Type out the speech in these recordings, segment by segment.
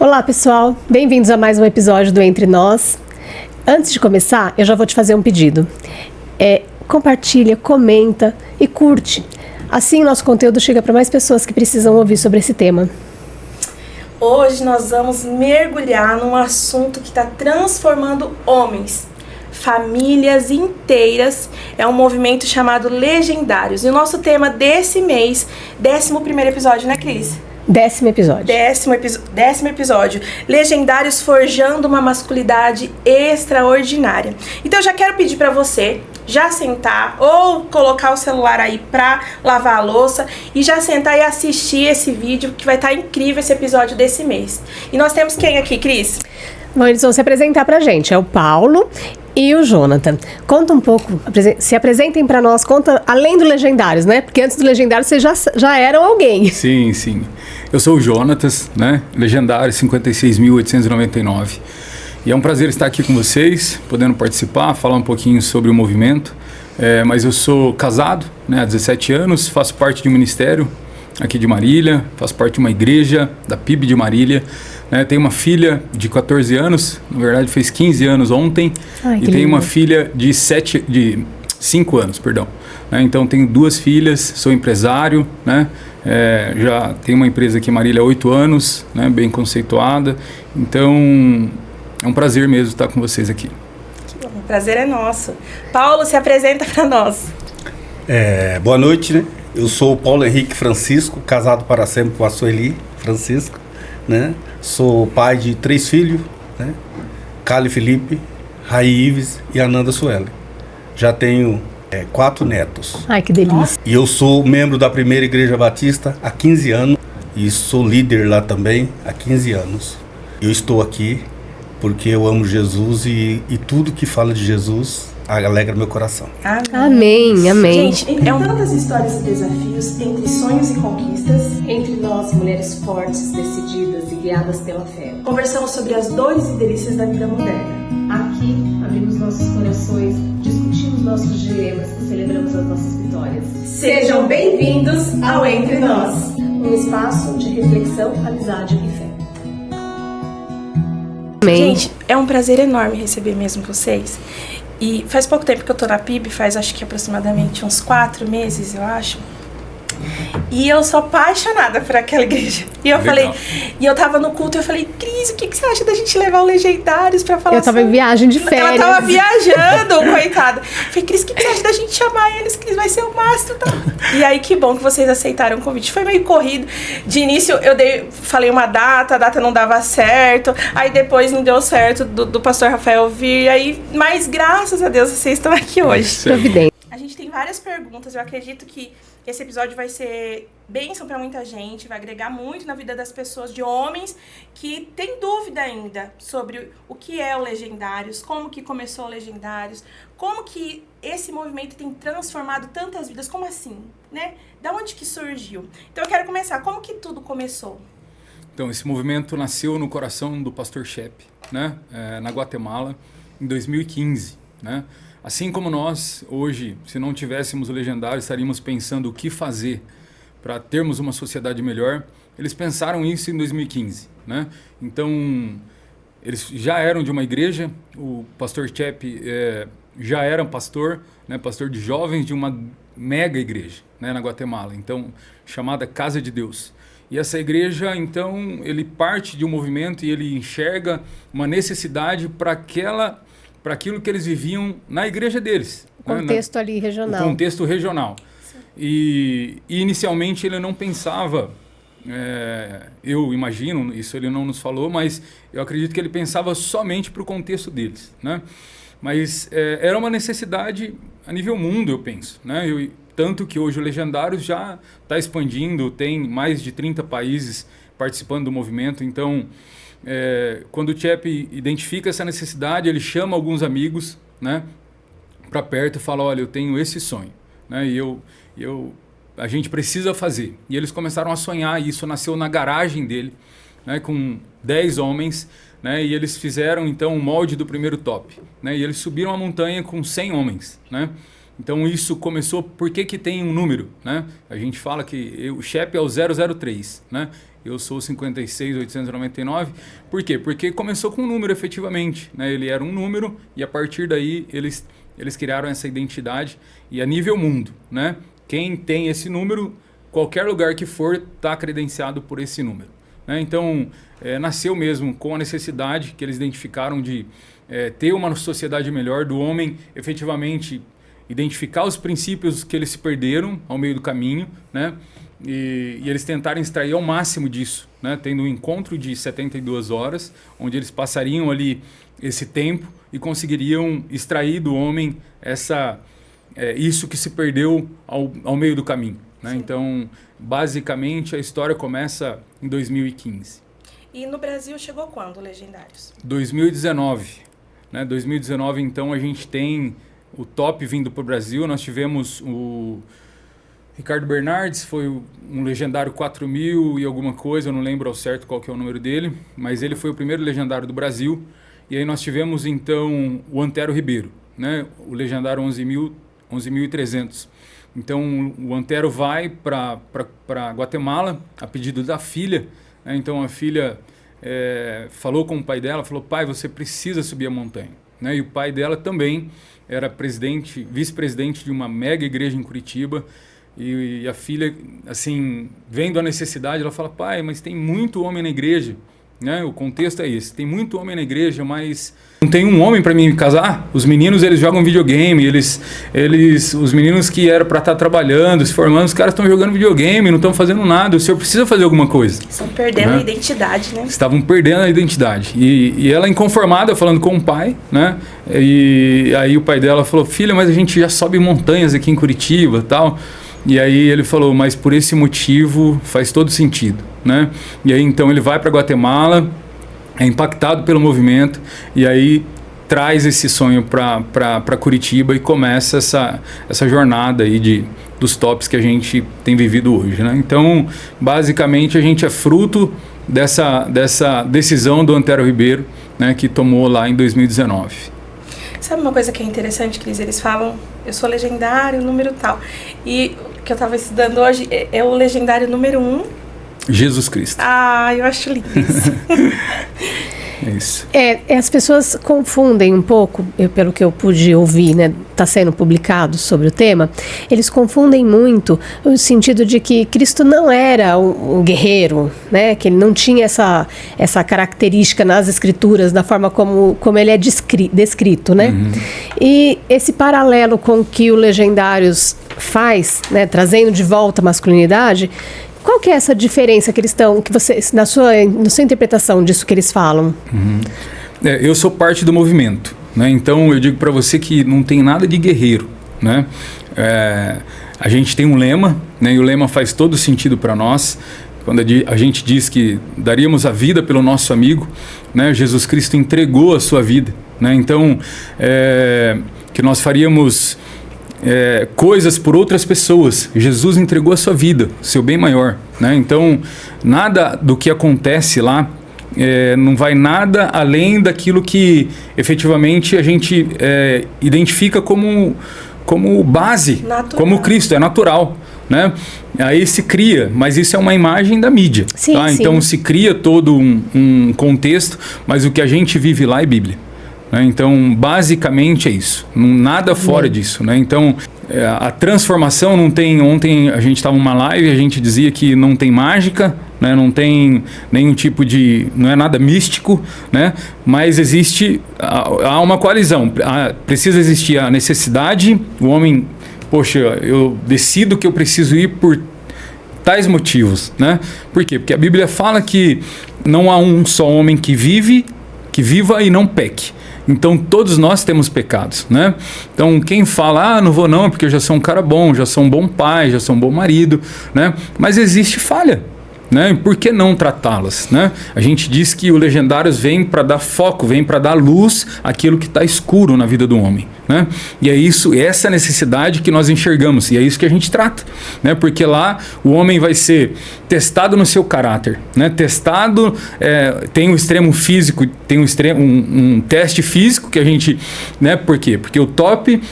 Olá pessoal, bem-vindos a mais um episódio do Entre Nós. Antes de começar, eu já vou te fazer um pedido. Compartilha, comenta e curte. Assim o nosso conteúdo chega para mais pessoas que precisam ouvir sobre esse tema. Hoje nós vamos mergulhar num assunto que está transformando homens, famílias inteiras. É um movimento chamado Legendários. E o nosso tema desse mês, 11º episódio, né, Cris? 10º episódio. Décimo episódio. Legendários forjando uma masculinidade extraordinária. Então eu já quero pedir pra você já sentar ou colocar o celular aí pra lavar a louça e já sentar e assistir esse vídeo, que vai estar incrível esse episódio desse mês. E nós temos quem aqui, Cris? Bom, eles vão se apresentar pra gente. É o Paulo e o Jonathan. Conta um pouco, se apresentem pra nós, conta além do Legendários, né? Porque antes do Legendários vocês já eram alguém. Sim, sim. Eu sou o Jonatas, né? Legendário 56.899. E é um prazer estar aqui com vocês, podendo participar, falar um pouquinho sobre o movimento. Mas eu sou casado, né, há 17 anos, faço parte de um ministério aqui de Marília, faço parte de uma igreja da PIB de Marília. Tenho uma filha de 14 anos, na verdade fez 15 anos ontem. Ai, e tenho uma filha de 5 anos, perdão. Então tenho 2 filhas, sou empresário, né? Já tenho uma empresa aqui em Marília há 8 anos, né? Bem conceituada. Então é um prazer mesmo estar com vocês aqui. O prazer é nosso. Paulo, se apresenta para nós. Boa noite, né? Eu sou o Paulo Henrique Francisco, casado para sempre com a Sueli Francisco, né? Sou pai de 3 filhos, né? Cali Felipe, Raí Ives e Ananda Sueli. Já tenho 4 netos. Ai, que delícia. E eu sou membro da Primeira Igreja Batista há 15 anos e sou líder lá também há 15 anos. Eu estou aqui porque eu amo Jesus e tudo que fala de Jesus alegra meu coração. Amém, amém. Gente, tantas histórias e desafios entre sonhos e conquistas, entre nós, mulheres fortes, decididas e guiadas pela fé. conversamos sobre as dores e delícias da vida moderna. Aqui, abrimos nossos corações, discutimos nossos dilemas e celebramos as nossas vitórias. Sejam bem-vindos ao Entre Nós. Um espaço de reflexão, amizade e fé. Amém. Gente, é um prazer enorme receber mesmo vocês. E faz pouco tempo que eu tô na PIB, faz acho que aproximadamente uns 4 meses, eu acho. E eu sou apaixonada por aquela igreja. E eu Legal. e eu tava no culto e eu falei, Cris, o que você acha da gente levar o Legendários pra falar Eu tava em viagem de férias. Ela tava viajando, coitada. Falei, Cris, o que você acha da gente chamar eles? Cris, vai ser o máximo. Tá? E aí, que bom que vocês aceitaram o convite. Foi meio corrido. De início, falei uma data, a data não dava certo. Aí depois não deu certo do pastor Rafael vir. Aí, mas graças a Deus vocês estão aqui hoje. Providência. A gente tem várias perguntas. Eu acredito que esse episódio vai ser bênção para muita gente, vai agregar muito na vida das pessoas, de homens que têm dúvida ainda sobre o que é o Legendários, como que começou o Legendários, como que esse movimento tem transformado tantas vidas, como assim, né? Da onde que surgiu? Então eu quero começar, como que tudo começou? Então, esse movimento nasceu no coração do pastor Shep, né? Na Guatemala, em 2015, né? Assim como nós, hoje, se não tivéssemos o Legendário, estaríamos pensando o que fazer para termos uma sociedade melhor. Eles pensaram isso em 2015, né? Então, eles já eram de uma igreja, o pastor Shep já era pastor, né? Pastor de jovens de uma mega igreja, né? Na Guatemala, então, chamada Casa de Deus. E essa igreja, então, ele parte de um movimento e ele enxerga uma necessidade para aquilo que eles viviam na igreja deles. O contexto ali regional. O contexto regional. E inicialmente ele não pensava, eu imagino, isso ele não nos falou, mas eu acredito que ele pensava somente para o contexto deles, né? Mas era uma necessidade a nível mundo, eu penso, né? Tanto que hoje o Legendários já está expandindo, tem mais de 30 países participando do movimento, então... quando o Shep identifica essa necessidade, ele chama alguns amigos, né, para perto e fala, olha, eu tenho esse sonho, né, e a gente precisa fazer. E eles começaram a sonhar, e isso nasceu na garagem dele, né, com 10 homens, né, e eles fizeram então o molde do primeiro top, né, e eles subiram a montanha com 100 homens, né, Então isso começou, por que tem um número, né? A gente fala que o CHEP é o 003, né? Eu sou 56.899. Por quê? Porque começou com um número efetivamente, né? Ele era um número e a partir daí eles criaram essa identidade e a nível mundo, né? Quem tem esse número, qualquer lugar que for, está credenciado por esse número, né? Então, nasceu mesmo com a necessidade que eles identificaram de ter uma sociedade melhor, do homem efetivamente identificar os princípios que eles se perderam ao meio do caminho, né? E eles tentarem extrair ao máximo disso, né? Tendo um encontro de 72 horas, onde eles passariam ali esse tempo e conseguiriam extrair do homem isso que se perdeu ao meio do caminho, né? Então, basicamente, a história começa em 2015. E no Brasil chegou quando, Legendários? 2019. Né? 2019, então, a gente tem o top vindo para o Brasil. Nós tivemos o Ricardo Bernardes, foi um legendário 4.000 e alguma coisa, eu não lembro ao certo qual que é o número dele, mas ele foi o primeiro legendário do Brasil. E aí nós tivemos, então, o Antero Ribeiro, né? O legendário 11.300. Então, o Antero vai para Guatemala a pedido da filha, né? Então, a filha falou com o pai dela, falou: pai, você precisa subir a montanha, né? E o pai dela também era vice-presidente de uma mega igreja em Curitiba. E a filha, assim, vendo a necessidade, ela fala: pai, mas tem muito homem na igreja, né? O contexto é esse, tem muito homem na igreja, mas não tem um homem para mim casar. Os meninos, eles jogam videogame, os meninos que eram para estar trabalhando, se formando, os caras estão jogando videogame, não estão fazendo nada. O senhor precisa fazer alguma coisa. Estão perdendo, né, a identidade, né? Estavam perdendo a identidade. E ela inconformada, falando com o pai, né? E aí o pai dela falou: filha, mas a gente já sobe montanhas aqui em Curitiba e tal. E aí ele falou: mas por esse motivo faz todo sentido, né? E aí então ele vai para Guatemala, é impactado pelo movimento e aí traz esse sonho para Curitiba e começa essa jornada aí dos tops que a gente tem vivido hoje, né? Então, basicamente, a gente é fruto dessa decisão do Antero Ribeiro, né, que tomou lá em 2019. Sabe uma coisa que é interessante, Cris? Eles falam: eu sou legendário, número tal. E o que eu estava estudando hoje é o legendário número 1. Jesus Cristo. Ah, eu acho lindo isso. É isso. As pessoas confundem um pouco, pelo que eu pude ouvir, né, está sendo publicado sobre o tema, eles confundem muito o sentido de que Cristo não era um guerreiro, né, que ele não tinha essa característica nas escrituras, da forma como ele é descrito, né? Uhum. E esse paralelo com o que o Legendários faz, né, trazendo de volta a masculinidade. Qual que é essa diferença que eles estão, que você, na sua interpretação disso que eles falam? Uhum. Eu sou parte do movimento, né? Então eu digo para você que não tem nada de guerreiro, né? A gente tem um lema, né? E o lema faz todo sentido para nós. Quando a gente diz que daríamos a vida pelo nosso amigo, né? Jesus Cristo entregou a sua vida, né? Então que nós faríamos coisas por outras pessoas. Jesus entregou a sua vida, seu bem maior, né? Então, nada do que acontece lá não vai nada além daquilo que efetivamente a gente identifica como base, natural. Como Cristo, é natural, né? Aí se cria, mas isso é uma imagem da mídia, sim, tá? Sim. Então se cria todo um contexto, mas o que a gente vive lá é Bíblia. Então, basicamente é isso, nada fora disso, né? Então, a transformação não tem... Ontem a gente estava numa live e a gente dizia que não tem mágica, né? Não tem nenhum tipo de... Não é nada místico, né? Mas existe... Há uma coalizão, precisa existir a necessidade, o homem... Poxa, eu decido que eu preciso ir por tais motivos, né? Por quê? Porque a Bíblia fala que não há um só homem que viva e não peque. Então, todos nós temos pecados, né? Então, quem fala: não vou não, é porque eu já sou um cara bom, já sou um bom pai, já sou um bom marido, né? Mas existe falha, né? Por que não tratá-las, né? A gente diz que o Legendários vem para dar foco, vem para dar luz àquilo que está escuro na vida do homem, né? E é essa necessidade que nós enxergamos, e é isso que a gente trata, né? Porque lá o homem vai ser testado no seu caráter, né? Testado, tem um extremo físico, tem um teste físico que a gente, né? Por quê? Porque o top,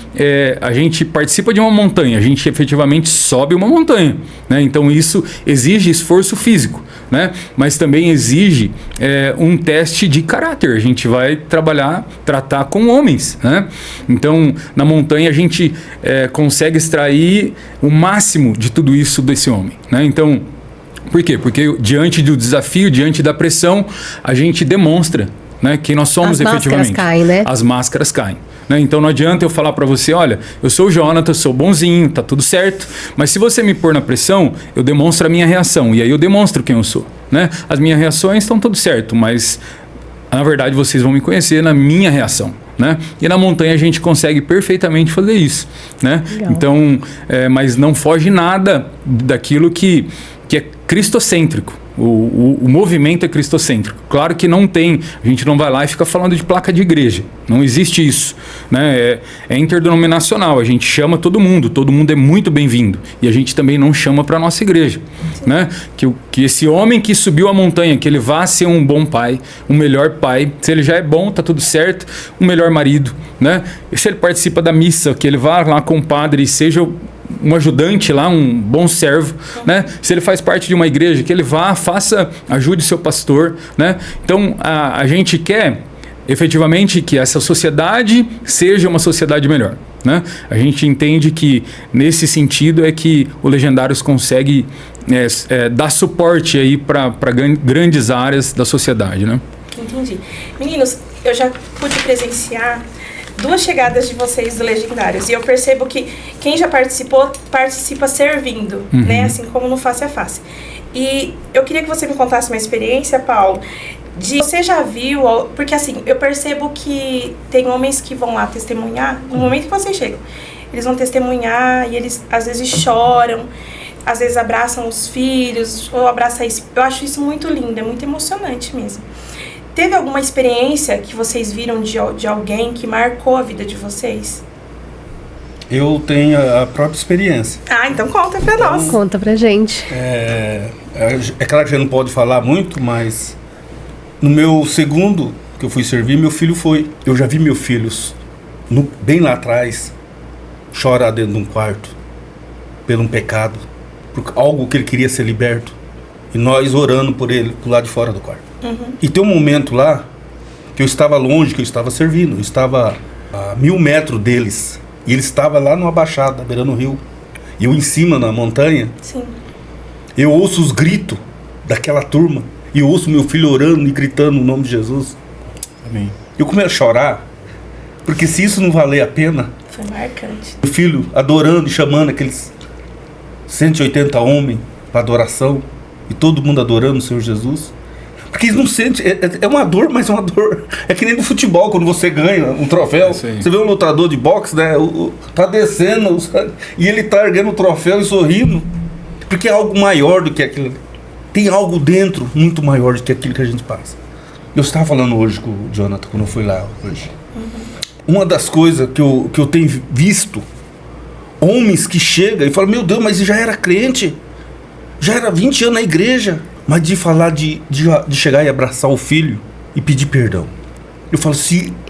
a gente participa de uma montanha, a gente efetivamente sobe uma montanha, né? Então isso exige esforço físico, né? Mas também exige um teste de caráter. A gente vai tratar com homens, né? Então, na montanha a gente consegue extrair o máximo de tudo isso desse homem, né? Então, por quê? Porque diante do desafio, diante da pressão, a gente demonstra, né, quem nós somos efetivamente. As máscaras caem, né? As máscaras caem. Né? Então não adianta eu falar para você, olha, eu sou o Jonathan, sou bonzinho, tá tudo certo, mas se você me pôr na pressão, eu demonstro a minha reação, e aí eu demonstro quem eu sou, né? As minhas reações estão tudo certo, mas na verdade vocês vão me conhecer na minha reação, né? E na montanha a gente consegue perfeitamente fazer isso, né? Legal. Então, mas não foge nada daquilo que é cristocêntrico. O movimento é cristocêntrico. Claro que não tem, a gente não vai lá e fica falando de placa de igreja. Não existe isso, né? É interdenominacional, a gente chama todo mundo é muito bem-vindo. E a gente também não chama para a nossa igreja, né? Que esse homem que subiu a montanha, que ele vá ser um bom pai, um melhor pai. Se ele já é bom, tá tudo certo, um melhor marido, né? E se ele participa da missa, que ele vá lá com o padre e seja um ajudante lá, um bom servo, né? Se ele faz parte de uma igreja, que ele vá, ajude seu pastor, né? Então, a gente quer efetivamente que essa sociedade seja uma sociedade melhor, né? A gente entende que nesse sentido é que o Legendários consegue dar suporte aí para grandes áreas da sociedade, né? Entendi. Meninos, eu já pude presenciar 2 chegadas de vocês do Legendários. E eu percebo que quem já participou, participa servindo, né? Assim como no Face a Face. E eu queria que você me contasse uma experiência, Paulo, você já viu, porque assim, eu percebo que tem homens que vão lá testemunhar, no momento que vocês chegam, eles vão testemunhar e eles às vezes choram, às vezes abraçam os filhos, ou abraçam isso. Eu acho isso muito lindo, é muito emocionante mesmo. Teve alguma experiência que vocês viram de alguém que marcou a vida de vocês? Eu tenho a própria experiência. Ah, então conta pra nós. Conta pra gente. É claro que a gente não pode falar muito, mas no meu segundo que eu fui servir, meu filho foi. Eu já vi meus filhos bem lá atrás chorar dentro de um quarto por um pecado, por algo que ele queria ser liberto, e nós orando por ele pro lado de fora do quarto. E tem um momento lá que eu estava longe, que eu estava servindo, eu estava a 1000 metros deles, e ele estava lá numa baixada, beirando o rio, e eu em cima na montanha. Sim. Eu ouço os gritos daquela turma, e eu ouço meu filho orando e gritando o nome de Jesus. Amém. Eu comecei a chorar, porque se isso não valer a pena, Foi marcante. meu filho adorando e chamando aqueles 180 homens para adoração, e todo mundo adorando o Senhor Jesus. Porque eles não sentem, é uma dor, mas é uma dor. É que nem no futebol, quando você ganha um troféu, você vê um lutador de boxe, né? Tá descendo, e ele tá erguendo o troféu e sorrindo, porque é algo maior do que aquilo. Tem algo dentro muito maior do que aquilo que a gente passa. Eu estava falando hoje com o Jonathan, quando eu fui lá hoje. Uma das coisas que eu tenho visto, homens que chegam e falam, meu Deus, mas já era crente, já era 20 anos na igreja. Mas de falar de chegar e abraçar o filho e pedir perdão. Eu falo,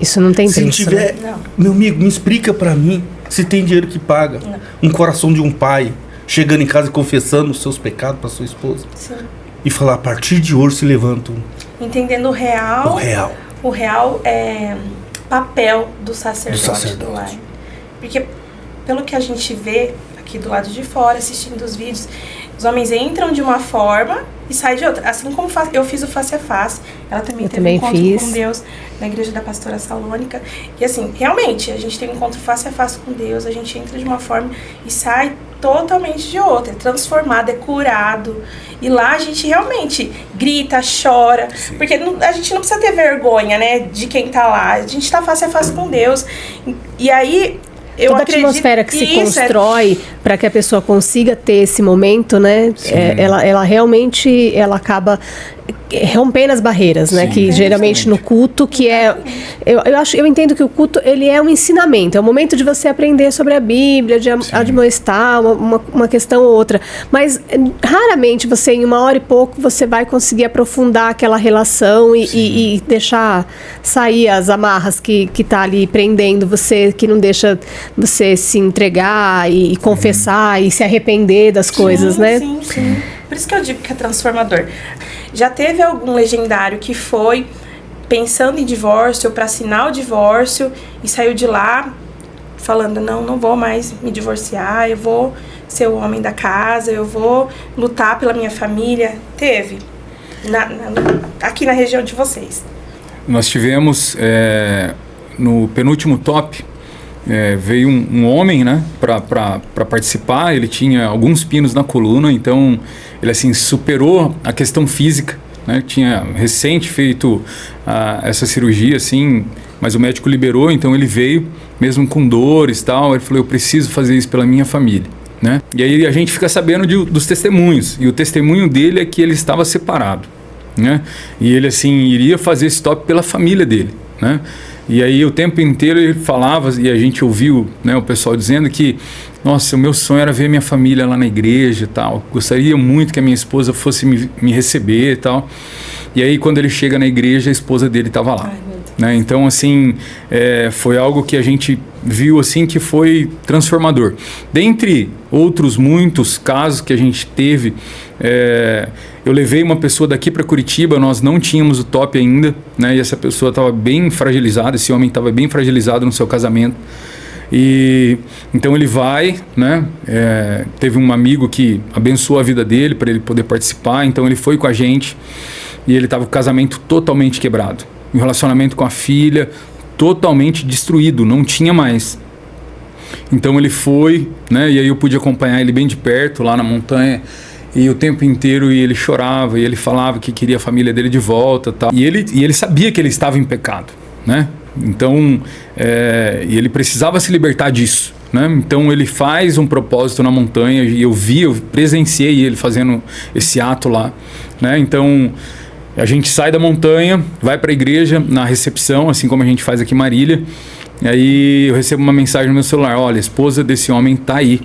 isso não tem se preço, tiver, né? Meu amigo, me explica pra mim se tem dinheiro que paga. Não. Um coração de um pai chegando em casa e confessando os seus pecados pra sua esposa. Sim. E falar, a partir de hoje se levantam. Entendendo o real. O real. O real é papel do sacerdote. Do lar. Porque pelo que a gente vê aqui do lado de fora, assistindo os vídeos, os homens entram de uma forma e saem de outra. Assim como eu fiz o Face a Face, ela também teve um encontro com Deus na igreja da pastora Salônica. E assim, realmente, a gente tem um encontro face a face com Deus, a gente entra de uma forma e sai totalmente de outra. É transformado, é curado. E lá a gente realmente grita, chora. Sim. Porque a gente não precisa ter vergonha, né, de quem tá lá. A gente tá face a face com Deus. E aí... Toda a atmosfera que se constrói para que a pessoa consiga ter esse momento, né? Ela realmente acaba rompendo as barreiras, né? Sim, Que geralmente justamente. no culto, que é... Eu entendo que o culto, ele é um ensinamento. É o momento de você aprender sobre a Bíblia, de admoestar uma questão ou outra. Mas raramente você, em 1 hora e pouco, você vai conseguir aprofundar aquela relação e deixar sair as amarras que tá ali prendendo você, que não deixa você se entregar e confessar e se arrepender das coisas, né? Sim, sim. Por isso que eu digo que é transformador. Já teve algum legendário que foi pensando em divórcio, para assinar o divórcio, e saiu de lá falando, não vou mais me divorciar, eu vou ser o homem da casa, eu vou lutar pela minha família? Teve. Aqui na região de vocês. Nós tivemos, no penúltimo top, veio um homem, né, para participar. Ele tinha alguns pinos na coluna, então ele assim superou a questão física, né? Tinha recente feito essa cirurgia, assim, mas o médico liberou, então ele veio mesmo com dores e tal. Ele falou, eu preciso fazer isso pela minha família, né? E aí a gente fica sabendo dos testemunhos, e o testemunho dele é que ele estava separado, né? E ele assim iria fazer esse top pela família dele, né? E aí o tempo inteiro ele falava, e a gente ouviu, né, o pessoal dizendo que, nossa, o meu sonho era ver minha família lá na igreja e tal. Gostaria muito que a minha esposa fosse me receber e tal. E aí quando ele chega na igreja, a esposa dele estava lá. Né? Então, assim, foi algo que a gente viu assim que foi transformador. Dentre outros muitos casos que a gente teve, eu levei uma pessoa daqui para Curitiba, nós não tínhamos o top ainda, né? E essa pessoa estava bem fragilizada, esse homem estava bem fragilizado no seu casamento. E então ele vai, né? Teve um amigo que abençoou a vida dele para ele poder participar, então ele foi com a gente e ele estava com o casamento totalmente quebrado. O relacionamento com a filha totalmente destruído, não tinha mais. Então ele foi, né? E aí eu pude acompanhar ele bem de perto lá na montanha, e o tempo inteiro ele chorava, e ele falava que queria a família dele de volta, tal. E ele sabia que ele estava em pecado, né? Então e ele precisava se libertar disso, né? Então ele faz um propósito na montanha, e eu presenciei ele fazendo esse ato lá, né? Então a gente sai da montanha, vai para a igreja, na recepção, assim como a gente faz aqui em Marília. E aí eu recebo uma mensagem no meu celular, olha, a esposa desse homem está aí,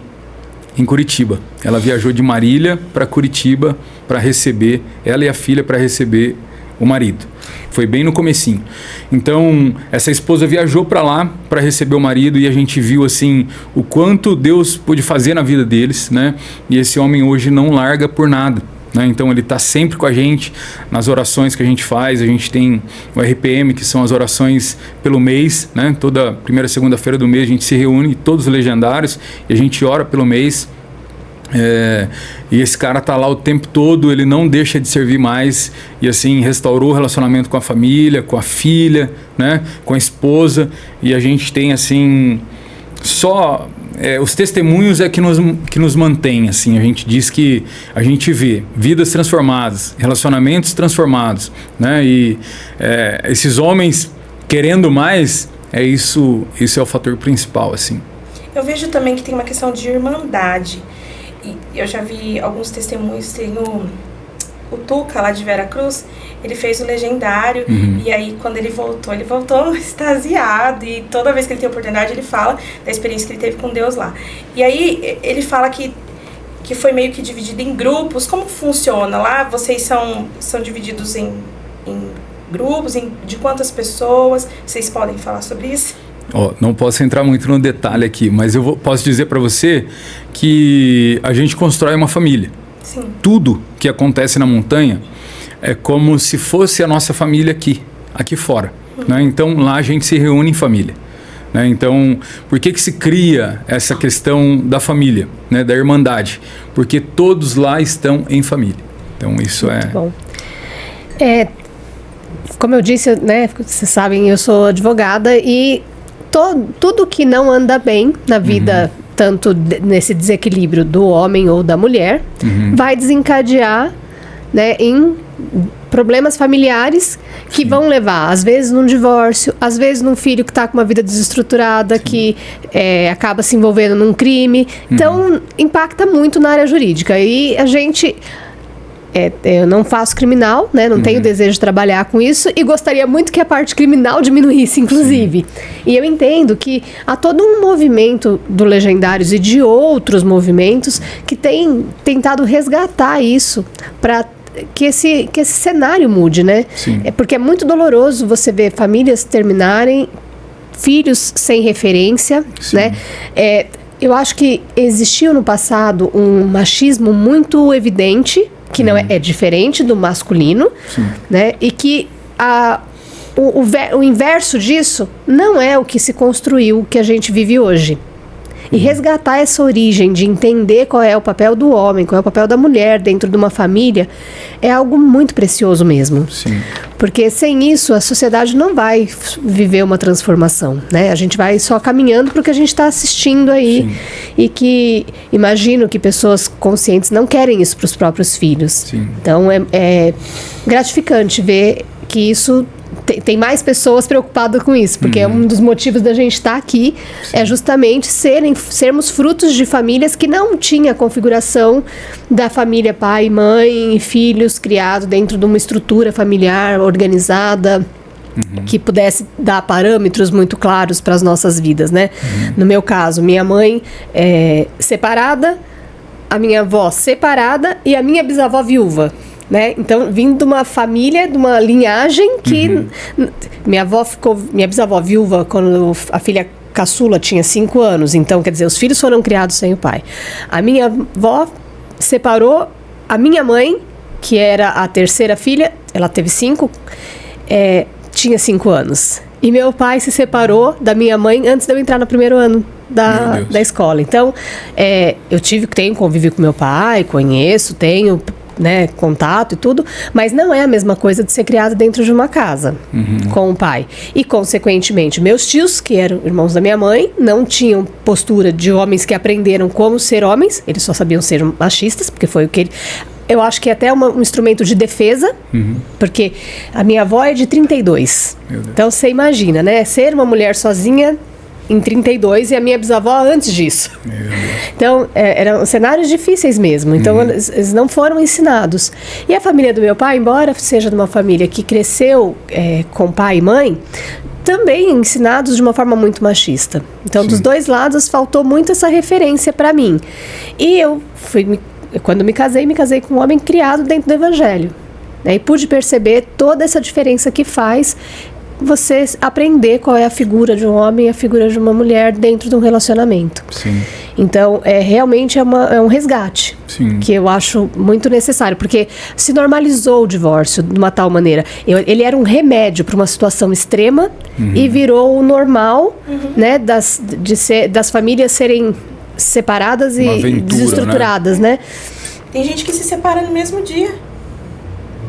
em Curitiba. Ela viajou de Marília para Curitiba para receber, ela e a filha para receber o marido. Foi bem no comecinho. Então, essa esposa viajou para lá para receber o marido, e a gente viu assim o quanto Deus pôde fazer na vida deles, né? E esse homem hoje não larga por nada, né? Então ele está sempre com a gente nas orações que a gente faz. A gente tem o RPM, que são as orações pelo mês, né? Toda primeira segunda-feira do mês a gente se reúne, todos os legendários, e a gente ora pelo mês. E esse cara tá lá o tempo todo, ele não deixa de servir mais, e assim restaurou o relacionamento com a família, com a filha, né? Com a esposa. E a gente tem assim só os testemunhos que nos mantém, assim. A gente diz que a gente vê vidas transformadas, relacionamentos transformados, né? E esses homens querendo mais, isso é o fator principal, assim. Eu vejo também que tem uma questão de irmandade. E eu já vi alguns testemunhos, tem o Tuca lá de Veracruz, ele fez o legendário, e aí quando ele voltou extasiado, e toda vez que ele tem oportunidade ele fala da experiência que ele teve com Deus lá. E aí ele fala que foi meio que dividido em grupos. Como funciona lá? Vocês são divididos em grupos, de quantas pessoas? Vocês podem falar sobre isso? Não posso entrar muito no detalhe aqui, mas posso dizer para você que a gente constrói uma família. Sim. Tudo que acontece na montanha é como se fosse a nossa família aqui fora, né? Então lá a gente se reúne em família, né? Então, por que se cria essa questão da família, né? Da irmandade? Porque todos lá estão em família. Então isso muito bom. Como eu disse, né? Vocês sabem, eu sou advogada, e tudo que não anda bem na vida, tanto nesse desequilíbrio do homem ou da mulher, vai desencadear, né, em problemas familiares que vão levar, às vezes, num divórcio, às vezes num filho que está com uma vida desestruturada, que acaba se envolvendo num crime. Então, impacta muito na área jurídica. E a gente eu não faço criminal, né? Não tenho desejo de trabalhar com isso e gostaria muito que a parte criminal diminuísse, inclusive. E eu entendo que há todo um movimento do Legendários e de outros movimentos que tem tentado resgatar isso para que esse cenário mude, né? Sim. Porque é muito doloroso você ver famílias terminarem, filhos sem referência, Sim. né? Eu acho que existiu no passado um machismo muito evidente, que não é diferente do masculino, Sim. né? E que o inverso disso não é o que se construiu, o que a gente vive hoje. E resgatar essa origem de entender qual é o papel do homem, qual é o papel da mulher dentro de uma família, é algo muito precioso mesmo. Sim. Porque sem isso a sociedade não vai viver uma transformação, né? A gente vai só caminhando para o que a gente está assistindo aí. Sim. E que imagino que pessoas conscientes não querem isso para os próprios filhos. Sim. Então é gratificante ver que isso tem mais pessoas preocupadas com isso, porque é um dos motivos da gente estar aqui, é justamente sermos frutos de famílias que não tinham a configuração da família pai, mãe e filhos criados dentro de uma estrutura familiar organizada, que pudesse dar parâmetros muito claros para as nossas vidas, né? No meu caso, minha mãe separada, a minha avó separada e a minha bisavó viúva. Né? Então, vindo de uma família, de uma linhagem que minha bisavó viúva quando a filha caçula tinha 5 anos, então quer dizer, os filhos foram criados sem o pai. A minha avó separou a minha mãe, que era a terceira filha, ela teve 5, tinha 5 anos. E meu pai se separou da minha mãe antes de eu entrar no primeiro ano da escola. Então, eu tenho convívio com meu pai, conheço, tenho, né, contato e tudo, mas não é a mesma coisa de ser criada dentro de uma casa com o pai. E, consequentemente, meus tios, que eram irmãos da minha mãe, não tinham postura de homens que aprenderam como ser homens, eles só sabiam ser machistas, porque foi o que eu acho que é até um instrumento de defesa, porque a minha avó é de 32. Então, você imagina, né, ser uma mulher sozinha em 32 e a minha bisavó antes disso. Então, eram cenários difíceis mesmo. Então, eles não foram ensinados. E a família do meu pai, embora seja de uma família que cresceu com pai e mãe, também ensinados de uma forma muito machista. Então, dos dois lados, faltou muito essa referência para mim. E eu quando me casei com um homem criado dentro do evangelho, né? E pude perceber toda essa diferença que faz você aprender qual é a figura de um homem e a figura de uma mulher dentro de um relacionamento. Sim. Então, realmente é um resgate. Sim. Que eu acho muito necessário, porque se normalizou o divórcio de uma tal maneira. Ele era um remédio para uma situação extrema e virou o normal, né, das famílias serem separadas e aventura, desestruturadas, né? Tem gente que se separa no mesmo dia.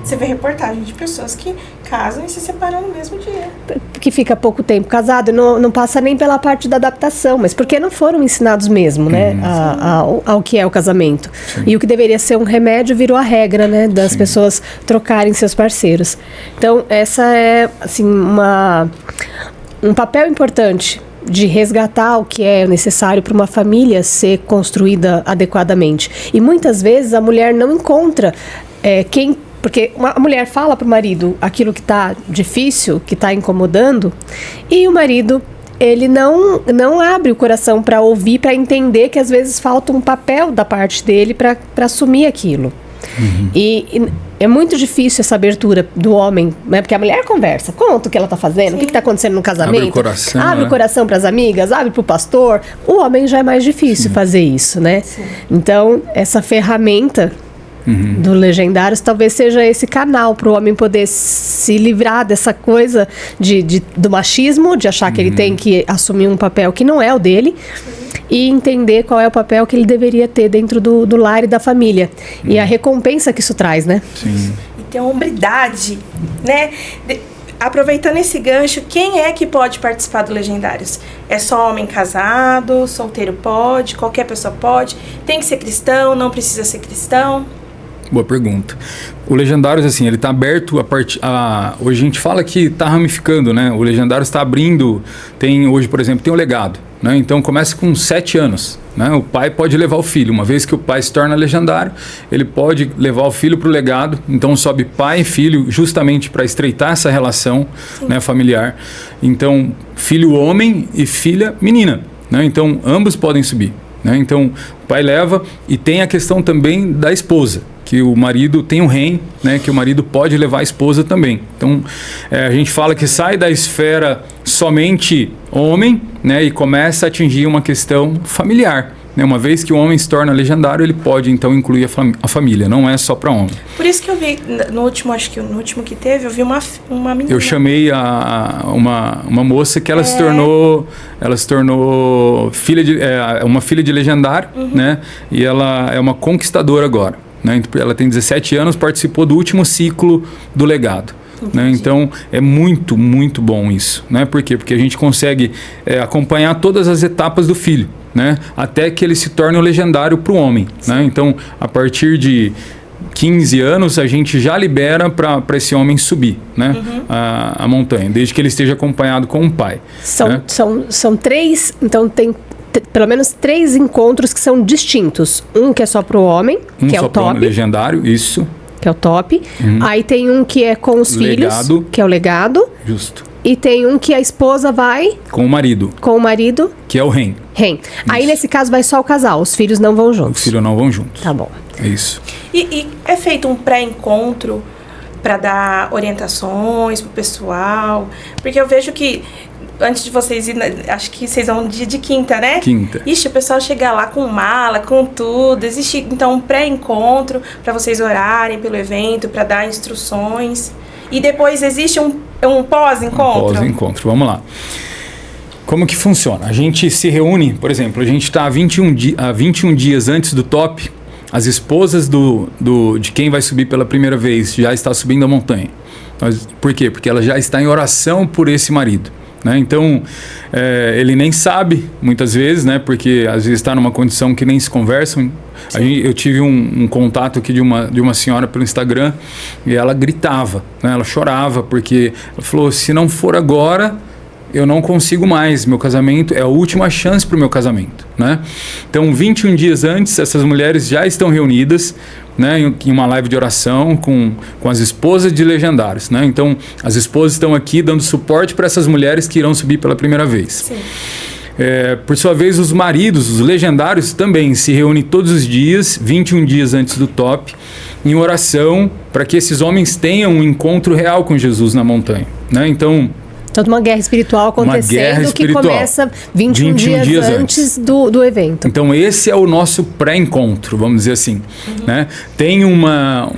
Você vê reportagem de pessoas que casam e se separam no mesmo dia. Que fica pouco tempo casado, não passa nem pela parte da adaptação, mas porque não foram ensinados mesmo, né, ao que é o casamento. Sim. E o que deveria ser um remédio virou a regra, né, das pessoas trocarem seus parceiros. Então, essa é, assim, um papel importante de resgatar o que é necessário para uma família ser construída adequadamente. E muitas vezes a mulher não encontra porque a mulher fala para o marido aquilo que está difícil, que está incomodando, e o marido, ele não abre o coração para ouvir, para entender que às vezes falta um papel da parte dele para assumir aquilo. E é muito difícil essa abertura do homem, né? Porque a mulher conversa, conta o que ela está fazendo, o que está acontecendo no casamento. Abre o coração, abre o coração para as amigas, abre para o pastor. O homem já é mais difícil fazer isso, né? Sim. Então, essa ferramenta do Legendários talvez seja esse canal para o homem poder se livrar dessa coisa do machismo, de achar que ele tem que assumir um papel que não é o dele, e entender qual é o papel que ele deveria ter dentro do lar e da família. E a recompensa que isso traz, né? Sim. E ter uma hombridade, né? Aproveitando esse gancho, quem é que pode participar do Legendários? É só homem casado, solteiro pode, qualquer pessoa pode? Tem que ser cristão, não precisa ser cristão? Boa pergunta. O Legendários, assim, ele está aberto hoje a gente fala que está ramificando, né? O Legendários está abrindo, hoje, por exemplo, tem o Legado, né? Então começa com 7 anos. Né? O pai pode levar o filho. Uma vez que o pai se torna legendário, ele pode levar o filho para o legado. Então sobe pai e filho justamente para estreitar essa relação, né, familiar. Então filho homem e filha menina. Né? Então ambos podem subir. Né? Então o pai leva, e tem a questão também da esposa, que o marido tem um rei, né, que o marido pode levar a esposa também. Então a gente fala que sai da esfera somente homem, né, e começa a atingir uma questão familiar. Né? Uma vez que o homem se torna legendário, ele pode então incluir a família, não é só para homem. Por isso que eu vi no último, acho que no último que teve, eu vi uma menina. Eu chamei uma moça que ela se tornou filha de, uma filha de legendário, né? E ela é uma conquistadora agora. Né? Ela tem 17 anos, participou do último ciclo do legado. Né? Então é muito, muito bom isso. Né? Por quê? Porque a gente consegue acompanhar todas as etapas do filho, né? Até que ele se torne um legendário para o homem. Né? Então, a partir de 15 anos, a gente já libera para esse homem subir, né? A montanha, desde que ele esteja acompanhado com um pai. São 3, então tem pelo menos 3 encontros que são distintos. Um que é só pro homem, que é o top. Legendário, isso. Que é o top. Aí tem um que é com os filhos, que é o legado. Justo. E tem um que a esposa vai... Com o marido. Com o marido. Que é o rei. Aí nesse caso vai só o casal, os filhos não vão juntos. Os filhos não vão juntos. Tá bom. É isso. E é feito um pré-encontro para dar orientações pro pessoal? Porque eu vejo que antes de vocês ir, acho que vocês vão dia de quinta, né? Quinta. Ixi, o pessoal chega lá com mala, com tudo. Existe, então, um pré-encontro para vocês orarem pelo evento, para dar instruções. E depois existe um pós-encontro? Um pós-encontro, vamos lá. Como que funciona? A gente se reúne, por exemplo, a gente está há 21 dias antes do top, as esposas de quem vai subir pela primeira vez já está subindo a montanha. Por quê? Porque ela já está em oração por esse marido. Né? Então, ele nem sabe, muitas vezes, né? Porque às vezes está numa condição que nem se conversam. Eu tive um contato aqui de uma senhora pelo Instagram e ela gritava, né? Ela chorava, porque ela falou, se não for agora, eu não consigo mais. Meu casamento é a última chance para o meu casamento. Né? Então, 21 dias antes, essas mulheres já estão reunidas, né, em uma live de oração com as esposas de legendários. Né? Então, as esposas estão aqui dando suporte para essas mulheres que irão subir pela primeira vez. Sim. Por sua vez, os maridos, os legendários, também se reúnem todos os dias, 21 dias antes do top, em oração, para que esses homens tenham um encontro real com Jesus na montanha. Né? Então, toda uma guerra espiritual acontecendo que começa 21 dias antes do evento. Então esse é o nosso pré-encontro, vamos dizer assim. Né? Tem uma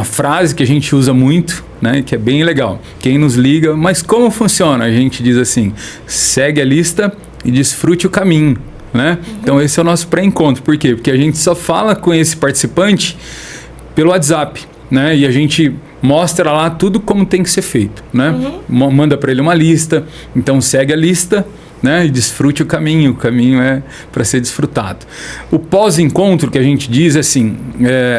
frase que a gente usa muito, né, que é bem legal. Quem nos liga, mas como funciona? A gente diz assim, segue a lista e desfrute o caminho. Né? Então esse é o nosso pré-encontro. Por quê? Porque a gente só fala com esse participante pelo WhatsApp. Né? E a gente mostra lá tudo como tem que ser feito, né? Manda para ele uma lista, então segue a lista, né? E desfrute o caminho é para ser desfrutado. O pós-encontro que a gente diz assim,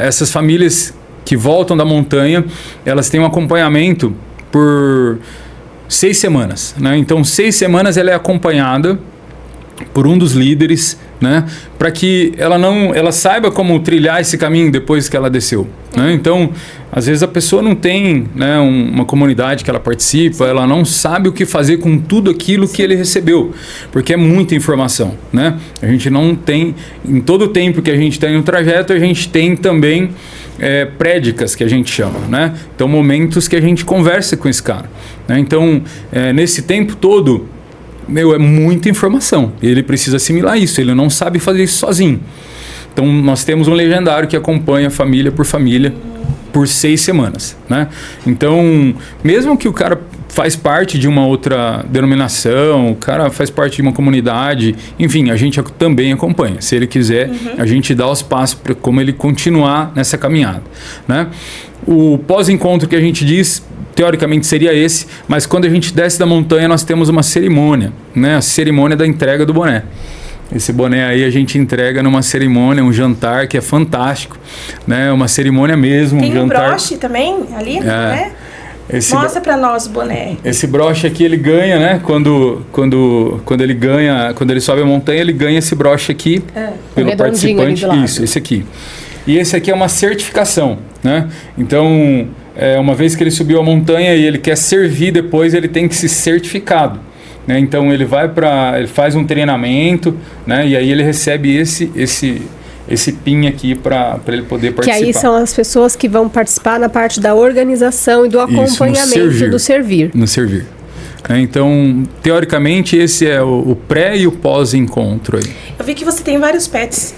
essas famílias que voltam da montanha, elas têm um acompanhamento por 6 semanas, né? Então 6 semanas ela é acompanhada por um dos líderes, né, para que ela saiba como trilhar esse caminho depois que ela desceu. Né? Então, às vezes a pessoa não tem, né, uma comunidade que ela participa, ela não sabe o que fazer com tudo aquilo que ele recebeu, porque é muita informação. Né? A gente não tem, em todo o tempo que a gente tem no trajeto, a gente tem também prédicas, que a gente chama. Né? Então, momentos que a gente conversa com esse cara. Né? Então, nesse tempo todo, é muita informação. Ele precisa assimilar isso. Ele não sabe fazer isso sozinho. Então, nós temos um legendário que acompanha família por 6 semanas. Né? Então, mesmo que o cara faz parte de uma outra denominação, o cara faz parte de uma comunidade, enfim, a gente também acompanha. Se ele quiser, a gente dá os passos para como ele continuar nessa caminhada. Né? O pós-encontro que a gente diz, teoricamente seria esse, mas quando a gente desce da montanha nós temos uma cerimônia, né? A cerimônia da entrega do boné. Esse boné aí a gente entrega numa cerimônia, um jantar que é fantástico, né? Uma cerimônia mesmo. Tem um jantar. Broche também ali, né? Mostra pra nós o boné. Esse broche aqui ele ganha, né? Quando ele sobe a montanha, ele ganha esse broche aqui pelo participante. Isso, esse aqui. E esse aqui é uma certificação, né? Então, uma vez que ele subiu a montanha e ele quer servir depois, ele tem que ser certificado, né? Então ele ele faz um treinamento, né? E aí ele recebe esse PIN aqui para ele poder participar. Que aí são as pessoas que vão participar na parte da organização e do acompanhamento do servir. No servir. Então, teoricamente, esse é o pré e o pós-encontro aí. Eu vi que você tem vários pets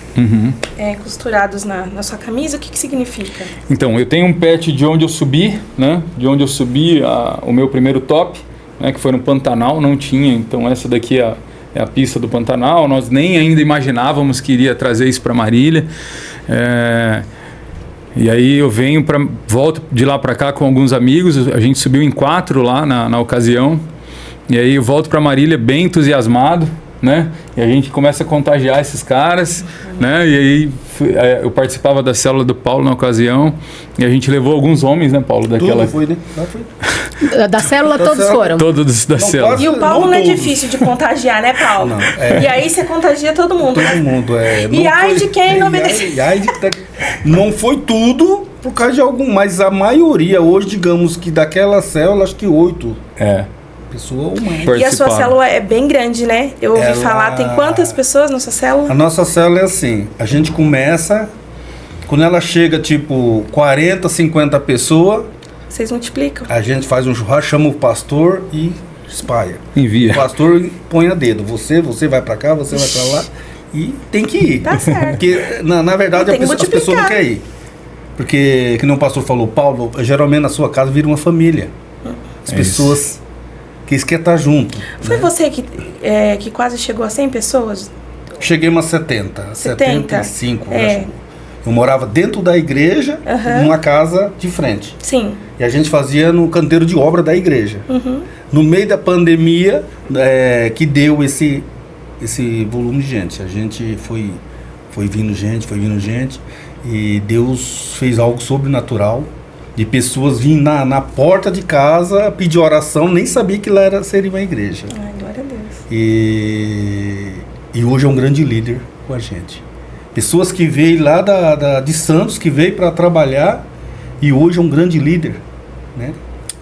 costurados na sua camisa. O que significa? Então, eu tenho um pet de onde eu subi, né? De onde eu subi o meu primeiro top, né? Que foi no Pantanal, não tinha. Então, essa daqui é a pista do Pantanal. Nós nem ainda imaginávamos que iria trazer isso para Marília. E aí eu volto de lá para cá com alguns amigos. A gente subiu em 4 lá na ocasião. E aí eu volto para Marília bem entusiasmado, né? E a gente começa a contagiar esses caras, né? E aí eu participava da célula do Paulo na ocasião. E a gente levou alguns homens, né, Paulo? Tudo foi, né? Da célula todos foram? Todos da célula. E o Paulo não é difícil de contagiar, né, Paulo? Não, E aí você contagia todo mundo. Todo mundo, E ai de quem não obedece. Não foi tudo por causa de algum, mas a maioria hoje, digamos que daquela célula, acho que 8. Pessoa ou mais. E a sua célula é bem grande, né? Eu ouvi falar, tem quantas pessoas na sua célula? A nossa célula é assim, a gente começa, quando ela chega tipo 40, 50 pessoas, vocês multiplicam. A gente faz um churrasco, chama o pastor e espalha. Envia. O pastor põe a dedo, você vai pra cá, você vai pra lá e tem que ir. Tá certo. Porque na verdade as pessoas não querem ir. Porque, que nem o pastor falou, Paulo, geralmente na sua casa vira uma família. As pessoas que querem estar junto. Foi você que quase chegou a 100 pessoas? Cheguei umas 70. 75, acho. Eu morava dentro da igreja, numa casa de frente. Sim. E a gente fazia no canteiro de obra da igreja. No meio da pandemia, que deu esse volume de gente. A gente foi vindo gente. E Deus fez algo sobrenatural. De pessoas virem na porta de casa pedir oração, nem sabia que lá seria uma igreja. Ai, glória a Deus. E hoje é um grande líder com a gente. Pessoas que veio lá de Santos, que veio para trabalhar, e hoje é um grande líder, né?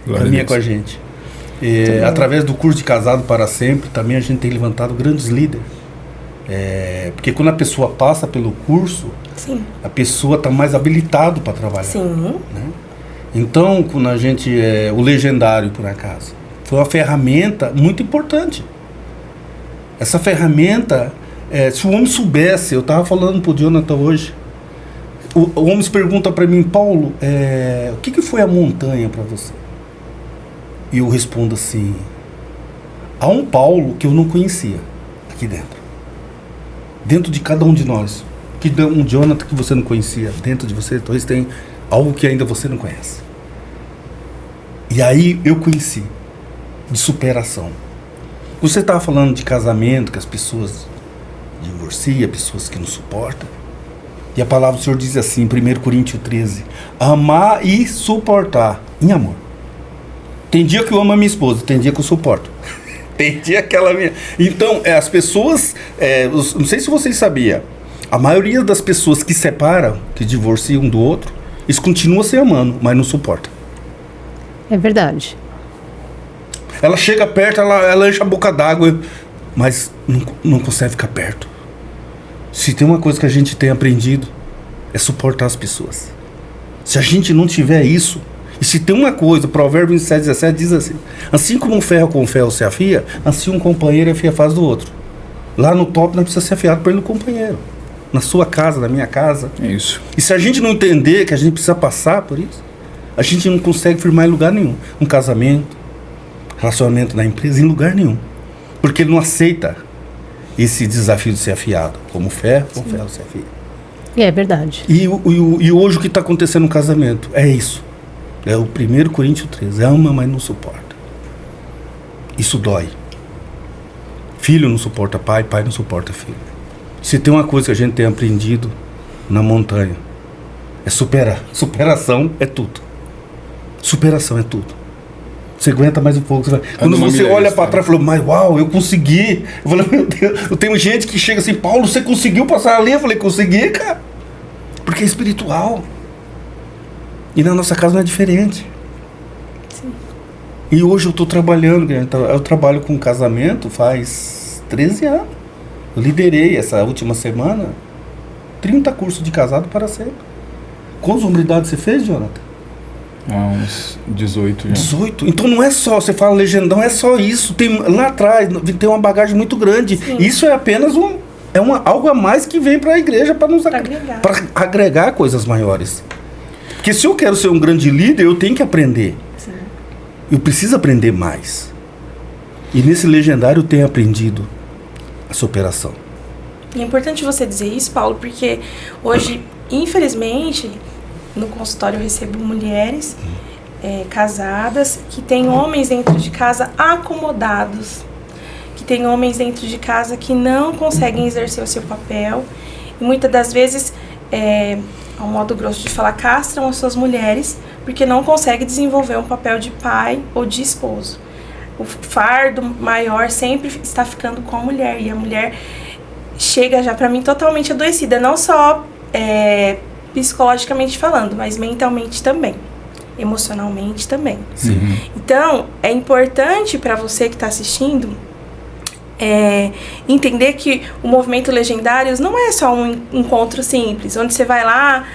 Caminha com a gente. Através do curso de Casado para Sempre, também a gente tem levantado grandes líderes. Porque quando a pessoa passa pelo curso, sim, a pessoa está mais habilitada para trabalhar. Sim. Né? Então, quando a gente... o legendário, por acaso, foi uma ferramenta muito importante. Essa ferramenta... se o homem soubesse, eu estava falando pro Jonathan hoje, o homem se pergunta para mim, Paulo, o que foi a montanha para você? E eu respondo assim, há um Paulo que eu não conhecia aqui dentro de cada um de nós, que um Jonathan que você não conhecia, dentro de você talvez tem algo que ainda você não conhece. E aí eu conheci, de superação. Você estava falando de casamento, que as pessoas divorciam, pessoas que não suportam. E a palavra do Senhor diz assim, em 1 Coríntios 13, amar e suportar em amor. Tem dia que eu amo a minha esposa, tem dia que eu suporto. Tem dia que ela me... Então, as pessoas, não sei se vocês sabiam, a maioria das pessoas que separam, que divorciam um do outro, eles continuam se amando, mas não suportam. É verdade. Ela chega perto, ela enche a boca d'água, mas não consegue ficar perto. Se tem uma coisa que a gente tem aprendido, é suportar as pessoas. Se a gente não tiver isso, e se tem uma coisa, Provérbios 27:17 diz assim como um ferro com ferro se afia, assim um companheiro afia a face do outro. Lá no top nós precisamos ser afiados pelo companheiro. Na sua casa, na minha casa. É isso. E se a gente não entender que a gente precisa passar por isso, a gente não consegue firmar em lugar nenhum. Um casamento, relacionamento na empresa, em lugar nenhum. Porque ele não aceita esse desafio de ser afiado. Como ferro, com ferro se afia. É verdade. E hoje o que está acontecendo no casamento é isso. É o 1 Coríntios 13. Ama, mas não suporta. Isso dói. Filho não suporta pai, pai não suporta filho. Se tem uma coisa que a gente tem aprendido na montanha, é superar. Superação é tudo. Superação é tudo. Você aguenta mais um pouco. Quando você olha para trás e fala, mas uau, eu consegui. Eu falei, meu Deus, eu tenho gente que chega assim, Paulo, você conseguiu passar ali? Eu falei, consegui, cara. Porque é espiritual. E na nossa casa não é diferente. Sim. E hoje eu estou trabalhando, eu trabalho com casamento faz 13 anos. Eu liderei essa última semana 30 cursos de casado para sempre. Quantas hombridades você fez, Jonathan? Uns 18 já. 18? Então não é só, você fala legendão, é só isso. Tem, lá atrás tem uma bagagem muito grande. Sim. Isso é apenas algo a mais que vem para a igreja para nos agregar coisas maiores. Porque se eu quero ser um grande líder, eu tenho que aprender. Sim. Eu preciso aprender mais. E nesse legendário eu tenho aprendido a superação. E é importante você dizer isso, Paulo, porque hoje, infelizmente, no consultório eu recebo mulheres casadas que têm homens dentro de casa acomodados, que têm homens dentro de casa que não conseguem exercer o seu papel e muitas das vezes, a um modo grosso de falar, castram as suas mulheres porque não conseguem desenvolver um papel de pai ou de esposo. O fardo maior sempre está ficando com a mulher e a mulher chega já para mim totalmente adoecida, não só psicologicamente falando, mas mentalmente também, emocionalmente também. Sim. Então, é importante para você que está assistindo entender que o movimento Legendários não é só um encontro simples, onde você vai lá,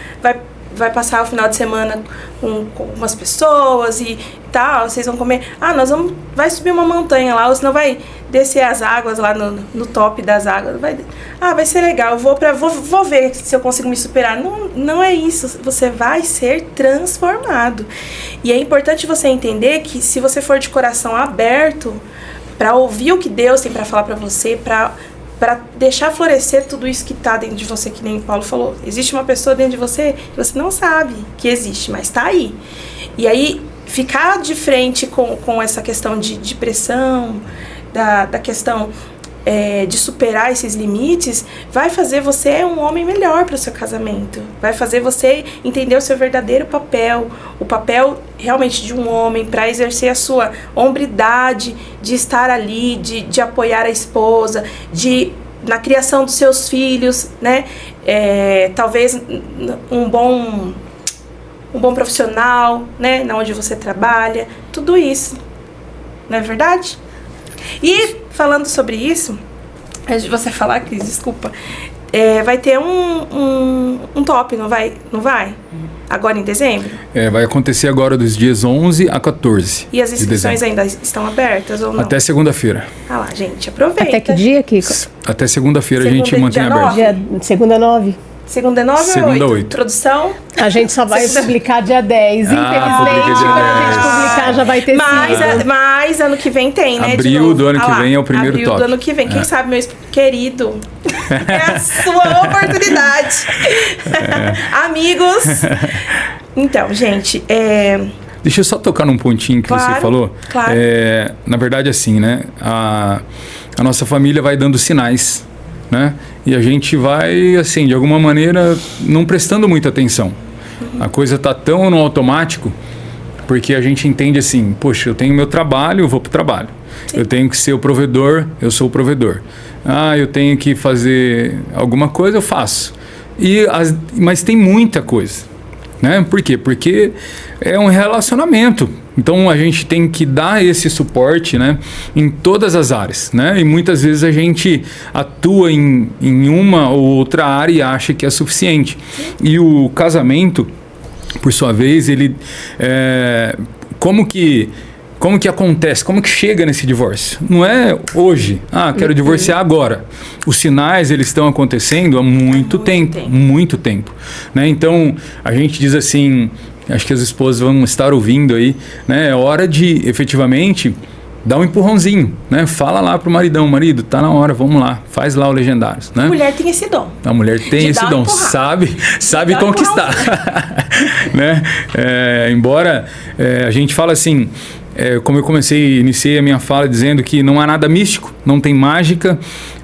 vai passar o final de semana com algumas pessoas e tal, vocês vão comer, vai subir uma montanha lá, ou senão vai descer as águas lá no top das águas, vai ser legal, vou ver se eu consigo me superar. Não é isso, você vai ser transformado. E é importante você entender que se você for de coração aberto para ouvir o que Deus tem para falar para você, para deixar florescer tudo isso que está dentro de você, que nem o Paulo falou. Existe uma pessoa dentro de você que você não sabe que existe, mas está aí. E aí, ficar de frente com essa questão de pressão, da questão de superar esses limites, vai fazer você um homem melhor para o seu casamento. Vai fazer você entender o seu verdadeiro papel, o papel realmente de um homem para exercer a sua hombridade, de estar ali, de apoiar a esposa, na criação dos seus filhos, né? Talvez um bom profissional, né? Na onde você trabalha, tudo isso, não é verdade? E falando sobre isso, antes de você falar, Cris, desculpa, vai ter um top, não vai? Agora em dezembro? Vai acontecer agora dos dias 11 a 14 E as inscrições ainda estão abertas ou não? Até segunda-feira. Ah lá, gente, aproveita. Até que dia, Kiko? Até segunda-feira a gente Segunda, mantém dia aberto. Segunda 9. Segunda 9 Segunda ou 8? 8? Produção? A gente só vai publicar dia 10. Infelizmente, publica dia quando a 10. gente publicar já vai ter sido. Mas ano que vem tem, né? Abril de novo. do ano que vem é o primeiro abril top. do ano que vem. Quem sabe, meu querido, é a sua oportunidade. Amigos. Então, gente, Deixa eu só tocar num pontinho que você falou. Claro. Na verdade, assim, né? A nossa família vai dando sinais, né? E a gente vai, assim, de alguma maneira, não prestando muita atenção. A coisa tá tão no automático, porque a gente entende assim, poxa, eu tenho meu trabalho, eu vou pro trabalho. Sim. Eu tenho que ser o provedor, eu sou o provedor. Eu tenho que fazer alguma coisa, eu faço. Mas tem muita coisa, né? Por quê? Porque é um relacionamento. Então a gente tem que dar esse suporte, né, em todas as áreas, né? E muitas vezes a gente atua em uma ou outra área e acha que é suficiente. E o casamento, por sua vez, ele como que acontece? Como que chega nesse divórcio? Não é hoje. Quero divorciar agora. Os sinais, eles estão acontecendo há muito tempo. Né? Então, a gente diz assim, acho que as esposas vão estar ouvindo aí, né? É hora de, efetivamente, dar um empurrãozinho, né? Fala lá pro maridão, marido, tá na hora, vamos lá, faz lá o Legendários, né? A mulher tem esse dom. A mulher tem esse dom, sabe conquistar. Né? Embora a gente fala assim, como eu iniciei a minha fala dizendo que não há nada místico, não tem mágica,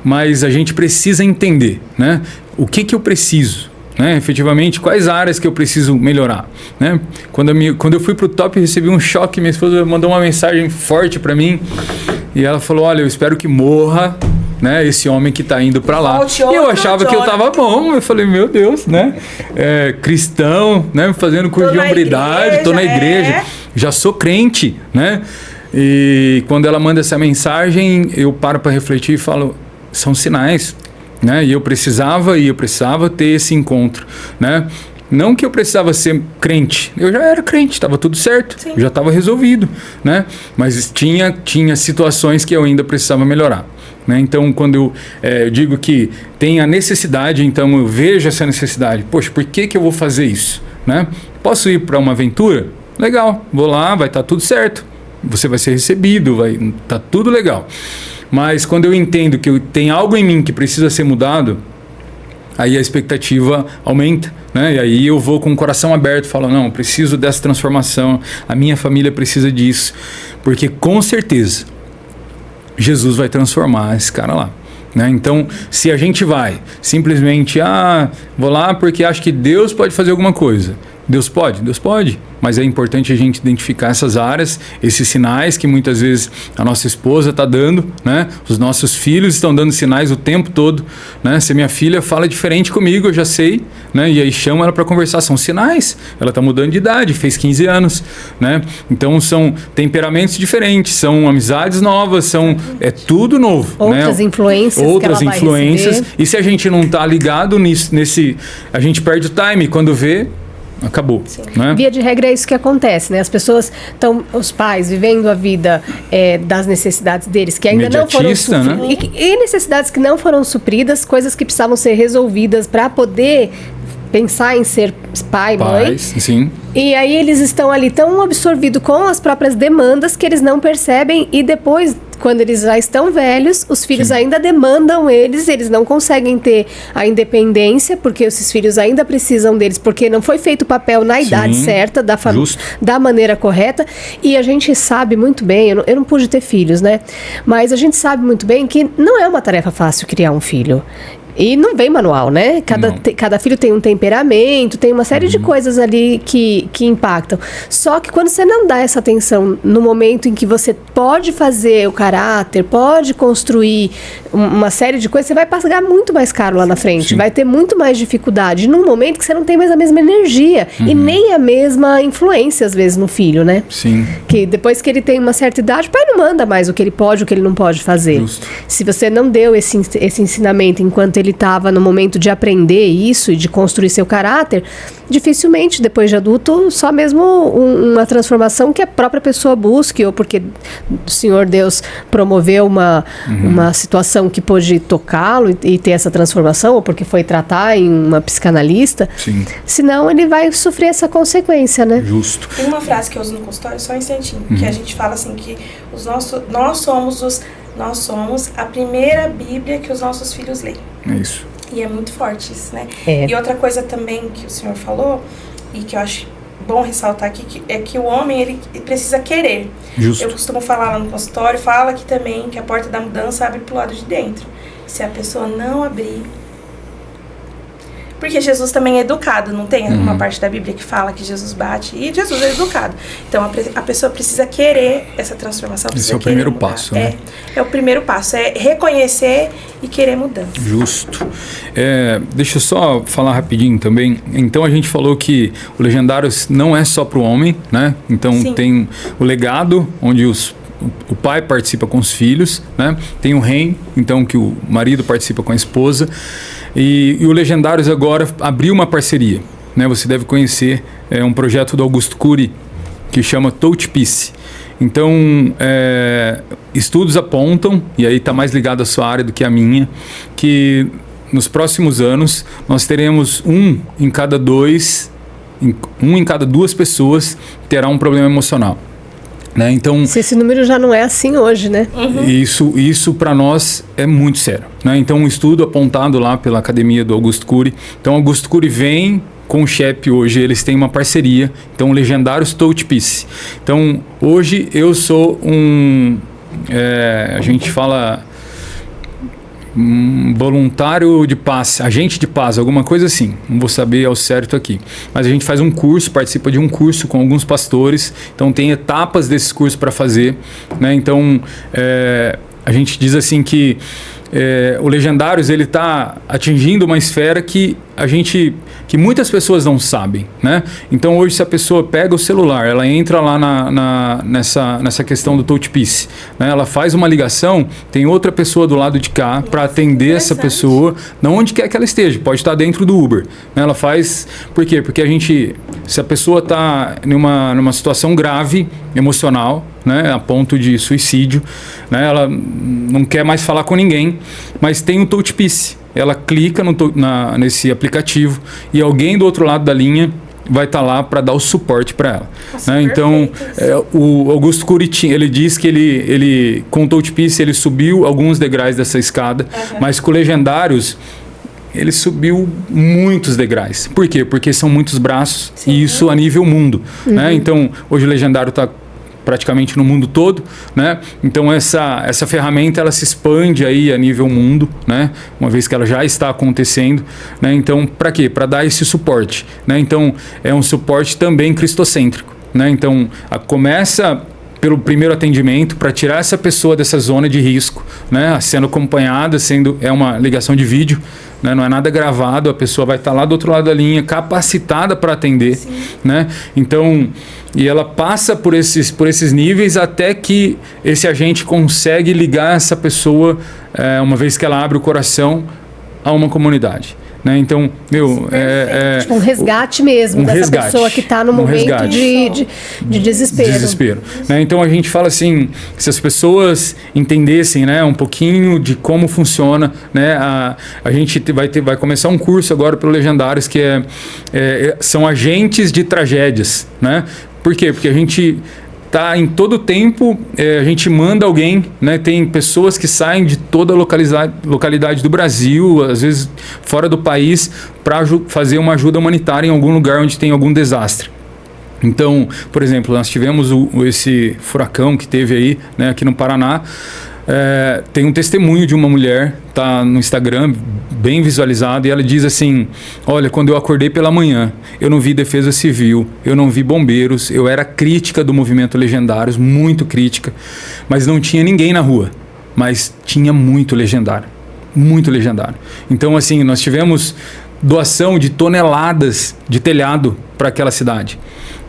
mas a gente precisa entender, né? O que eu preciso? né? Efetivamente, quais áreas que eu preciso melhorar, né? Quando eu fui pro top, eu recebi um choque. Minha esposa mandou uma mensagem forte para mim e ela falou: olha, eu espero que morra, né, esse homem que tá indo para lá. E eu achava que eu tava bom. Eu falei: meu Deus, né? Cristão, né? Fazendo curso de hombridade, tô na igreja, já sou crente, né? E quando ela manda essa mensagem, eu paro para refletir e falo: são sinais, né? E eu precisava ter esse encontro, né? Não que eu precisava ser crente, eu já era crente, estava tudo certo, já estava resolvido, né? Mas tinha situações que eu ainda precisava melhorar, né? Então, quando eu digo que tem a necessidade, então eu vejo essa necessidade. Poxa, por que eu vou fazer isso, né? Posso ir para uma aventura? Legal, vou lá, vai estar tudo certo. Você vai ser recebido, tá tudo legal. Mas quando eu entendo que tem algo em mim que precisa ser mudado, aí a expectativa aumenta, né? E aí eu vou com o coração aberto e falo: não, eu preciso dessa transformação, a minha família precisa disso, porque com certeza Jesus vai transformar esse cara lá, né? Então, se a gente vai simplesmente, vou lá porque acho que Deus pode fazer alguma coisa. Deus pode, mas é importante a gente identificar essas áreas, esses sinais que muitas vezes a nossa esposa está dando, né? Os nossos filhos estão dando sinais o tempo todo, né? Se minha filha fala diferente comigo, eu já sei, né? E aí chamo ela para conversar, são sinais, ela está mudando de idade, fez 15 anos, né? Então são temperamentos diferentes, são amizades novas, é tudo novo, outras, né? Outras influências, e se a gente não está ligado a gente perde o time, quando vê, acabou, né? Via de regra é isso que acontece, né? As pessoas estão, os pais, vivendo a vida das necessidades deles, que ainda não foram supridas, né? E necessidades que não foram supridas, coisas que precisavam ser resolvidas para poder pensar em ser pai, mãe. Sim. E aí eles estão ali tão absorvidos com as próprias demandas que eles não percebem, e depois, quando eles já estão velhos, os filhos ainda demandam eles não conseguem ter a independência, porque esses filhos ainda precisam deles, porque não foi feito o papel na idade certa, da maneira correta. E a gente sabe muito bem, eu não pude ter filhos, né? Mas a gente sabe muito bem que não é uma tarefa fácil criar um filho. E não vem manual, né? Cada filho tem um temperamento, tem uma série de coisas ali que impactam. Só que quando você não dá essa atenção no momento em que você pode fazer o caráter, pode construir uma série de coisas, você vai pagar muito mais caro lá na frente. Vai ter muito mais dificuldade num momento que você não tem mais a mesma energia e nem a mesma influência, às vezes, no filho, né? Sim. Que depois que ele tem uma certa idade, o pai não manda mais o que ele pode, o que ele não pode fazer. Justo. Se você não deu esse ensinamento enquanto ele estava no momento de aprender isso e de construir seu caráter, dificilmente, depois de adulto, só mesmo uma transformação que a própria pessoa busque, ou porque o Senhor Deus promoveu uma situação que pôde tocá-lo e ter essa transformação, ou porque foi tratar em uma psicanalista. Sim. Senão ele vai sofrer essa consequência, né? Justo. Tem uma frase que eu uso no consultório, só um instantinho, que a gente fala assim, que nós somos a primeira Bíblia que os nossos filhos leem. É isso. E é muito forte isso, né? E outra coisa também que o senhor falou, e que eu acho bom ressaltar aqui, é que o homem, ele precisa querer. Justo. Eu costumo falar lá no consultório, fala aqui também que a porta da mudança abre pro lado de dentro. Se a pessoa não abrir... Porque Jesus também é educado, não tem uma parte da Bíblia que fala que Jesus bate, e Jesus é educado. Então a pessoa precisa querer essa transformação. Esse é o primeiro passo, né? É o primeiro passo, é reconhecer e querer mudança. Justo. Deixa eu só falar rapidinho também. Então a gente falou que o Legendários não é só para o homem, né? Então tem o legado, onde o pai participa com os filhos, né? Tem o reino, então que o marido participa com a esposa. E o Legendários agora abriu uma parceria, né? Você deve conhecer um projeto do Augusto Cury que chama Touch Peace. Então, estudos apontam, e aí está mais ligado à sua área do que à minha, que nos próximos anos nós teremos um em cada duas pessoas terá um problema emocional. Né? Então, se esse número já não é assim hoje, né? Isso para nós é muito sério. Né? Então, um estudo apontado lá pela academia do Augusto Cury. Então, o Augusto Cury vem com o Shep hoje, eles têm uma parceria. Então, Legendários Touch Peace. Então, hoje eu sou a gente fala voluntário de paz, agente de paz, alguma coisa assim. Não vou saber ao certo aqui. Mas a gente faz um curso, participa de um curso com alguns pastores. Então tem etapas desses cursos para fazer, né? Então a gente diz assim que o Legendários ele está atingindo uma esfera que muitas pessoas não sabem, né? Então hoje se a pessoa pega o celular, ela entra lá nessa questão do touchpiece, né? Ela faz uma ligação, tem outra pessoa do lado de cá para atender essa pessoa, não onde quer que ela esteja, pode estar dentro do Uber, né? Ela faz, por quê? Porque se a pessoa está numa situação grave, emocional, né? A ponto de suicídio, né? Ela não quer mais falar com ninguém, mas tem um touchpiece. Ela clica nesse aplicativo e alguém do outro lado da linha vai estar lá para dar o suporte para ela. Nossa, né? Então, o Augusto Curitim, ele diz que ele com o touchpiece, ele subiu alguns degraus dessa escada, mas com Legendários, ele subiu muitos degraus. Por quê? Porque são muitos braços. Sim. E isso a nível mundo. Né? Então, hoje o Legendário está praticamente no mundo todo, né? Então essa ferramenta ela se expande aí a nível mundo, né? Uma vez que ela já está acontecendo, né? Então para quê? Para dar esse suporte, né? Então é um suporte também cristocêntrico, né? Então começa pelo primeiro atendimento para tirar essa pessoa dessa zona de risco, né? Sendo acompanhada, é uma ligação de vídeo, né? Não é nada gravado, a pessoa vai estar lá do outro lado da linha, capacitada para atender, sim, né? Então, e ela passa por esses níveis até que esse agente consegue ligar essa pessoa, uma vez que ela abre o coração, a uma comunidade. Né? Então, tipo um resgate mesmo dessa pessoa que está no momento de desespero. Né? Então a gente fala assim, se as pessoas entendessem, né, um pouquinho de como funciona, né, a gente vai começar um curso agora pelo Legendários que são agentes de tragédias, né? Por quê? Porque a gente tá em todo tempo, a gente manda alguém, né? Tem pessoas que saem de toda a localidade do Brasil, às vezes fora do país, para fazer uma ajuda humanitária em algum lugar onde tem algum desastre. Então, por exemplo, nós tivemos esse furacão que teve aí, né, aqui no Paraná. Tem um testemunho de uma mulher, tá no Instagram, bem visualizado, e ela diz assim: olha, quando eu acordei pela manhã, eu não vi defesa civil, eu não vi bombeiros, eu era crítica do movimento Legendários, muito crítica, mas não tinha ninguém na rua, mas tinha muito legendário. Então, assim, nós tivemos doação de toneladas de telhado para aquela cidade.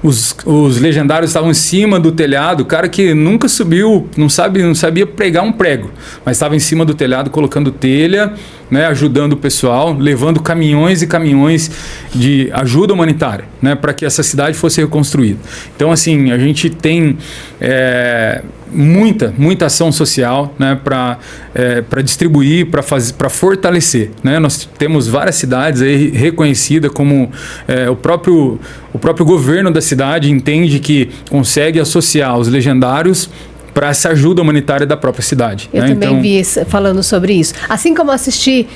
Os Legendários estavam em cima do telhado, o cara que nunca subiu, não sabia pregar um prego, mas estava em cima do telhado colocando telha, né, ajudando o pessoal, levando caminhões e caminhões de ajuda humanitária, né, para que essa cidade fosse reconstruída. Então, assim, a gente tem muita ação social, né, para distribuir, para fortalecer, né? Nós temos várias cidades aí reconhecidas como o próprio governo da cidade entende que consegue associar os Legendários para essa ajuda humanitária da própria cidade. Eu também vi falando sobre isso. Assim como assisti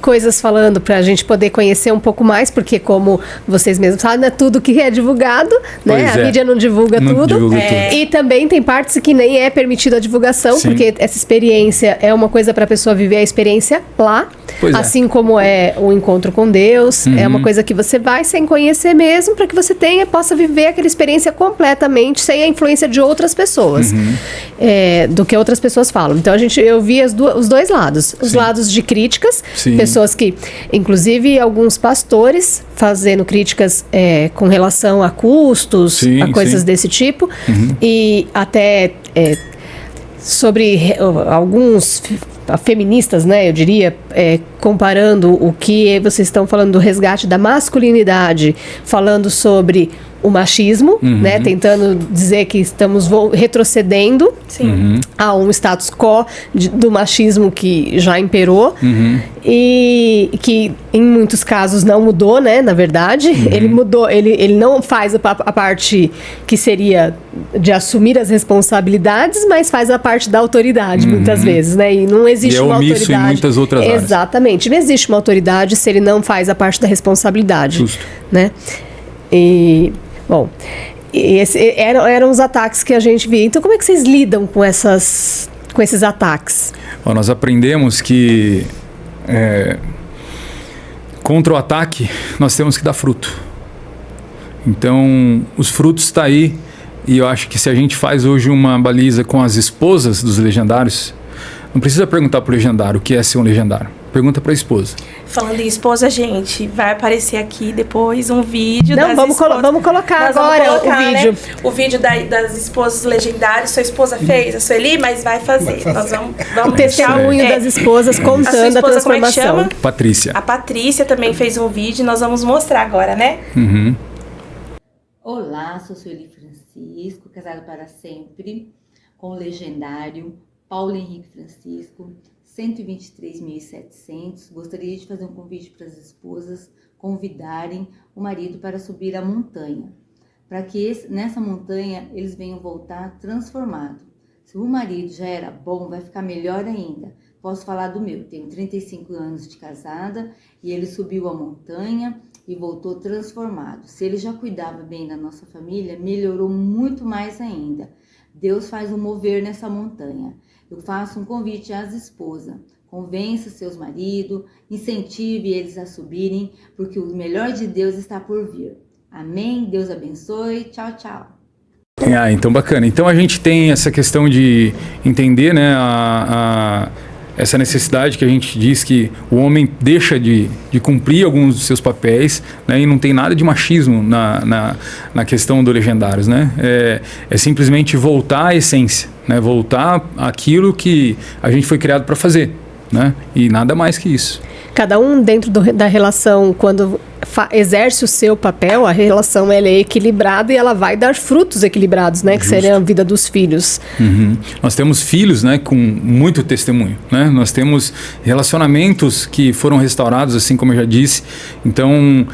coisas falando para a gente poder conhecer um pouco mais, porque como vocês mesmos falam, não é tudo que é divulgado, né? A mídia não divulga tudo. E também tem partes que nem é permitida a divulgação, sim, porque essa experiência é uma coisa para a pessoa viver a experiência lá, assim como é o encontro com Deus, é uma coisa que você vai sem conhecer mesmo, para que você possa viver aquela experiência completamente sem a influência de outras pessoas, do que outras pessoas falam. Então eu vi os dois lados, os lados de críticas, sim, pessoas que, inclusive alguns pastores fazendo críticas com relação a custos, sim, a coisas, sim, desse tipo, e até sobre alguns feministas, né, eu diria, comparando o que vocês estão falando do resgate da masculinidade, falando sobre o machismo, né, tentando dizer que estamos retrocedendo, sim, a um status quo do machismo que já imperou, e que em muitos casos não mudou, né, na verdade, ele mudou, ele não faz a parte que seria de assumir as responsabilidades, mas faz a parte da autoridade, muitas vezes, né, e não existe uma autoridade em muitas outras áreas. Exatamente, não existe uma autoridade se ele não faz a parte da responsabilidade. Justo. Né? E, bom, eram os ataques que a gente via. Então, como é que vocês lidam com esses ataques? Nós aprendemos que contra o ataque nós temos que dar fruto. Então, os frutos estão aí, e eu acho que se a gente faz hoje uma baliza com as esposas dos legendários, não precisa perguntar para o legendário o que é ser um legendário. Pergunta para a esposa. Falando em esposa, gente, vai aparecer aqui depois um vídeo das esposas. Vamos colocar agora o vídeo. Né? O vídeo das esposas legendárias. Sua esposa fez, a Sueli, mas vai fazer. Nós vamos o testemunho das esposas contando a transformação. Como é que chama? Patrícia. A Patrícia também fez um vídeo, nós vamos mostrar agora, né? Uhum. Olá, sou Sueli Francisco, casada para sempre com o legendário Paulo Henrique Francisco, 123.700. Gostaria de fazer um convite para as esposas convidarem o marido para subir a montanha, para que nessa montanha eles venham voltar transformados. Se o marido já era bom, vai ficar melhor ainda. Posso falar do meu, tenho 35 anos de casada e ele subiu a montanha e voltou transformado. Se ele já cuidava bem da nossa família, melhorou muito mais ainda. Deus faz um mover nessa montanha. Eu faço um convite às esposas. Convença seus maridos, incentive eles a subirem, porque o melhor de Deus está por vir. Amém? Deus abençoe. Tchau, tchau. Então bacana. Então a gente tem essa questão de entender, né, essa necessidade que a gente diz que o homem deixa de cumprir alguns dos seus papéis, né, e não tem nada de machismo na questão do Legendários, né? É simplesmente voltar à essência, né? Voltar àquilo que a gente foi criado para fazer, né? E nada mais que isso. Cada um dentro da relação, quando exerce o seu papel, a relação ela é equilibrada e ela vai dar frutos equilibrados, né? Que seria a vida dos filhos. Uhum. Nós temos filhos, né, com muito testemunho, né? Nós temos relacionamentos que foram restaurados, assim como eu já disse. Então,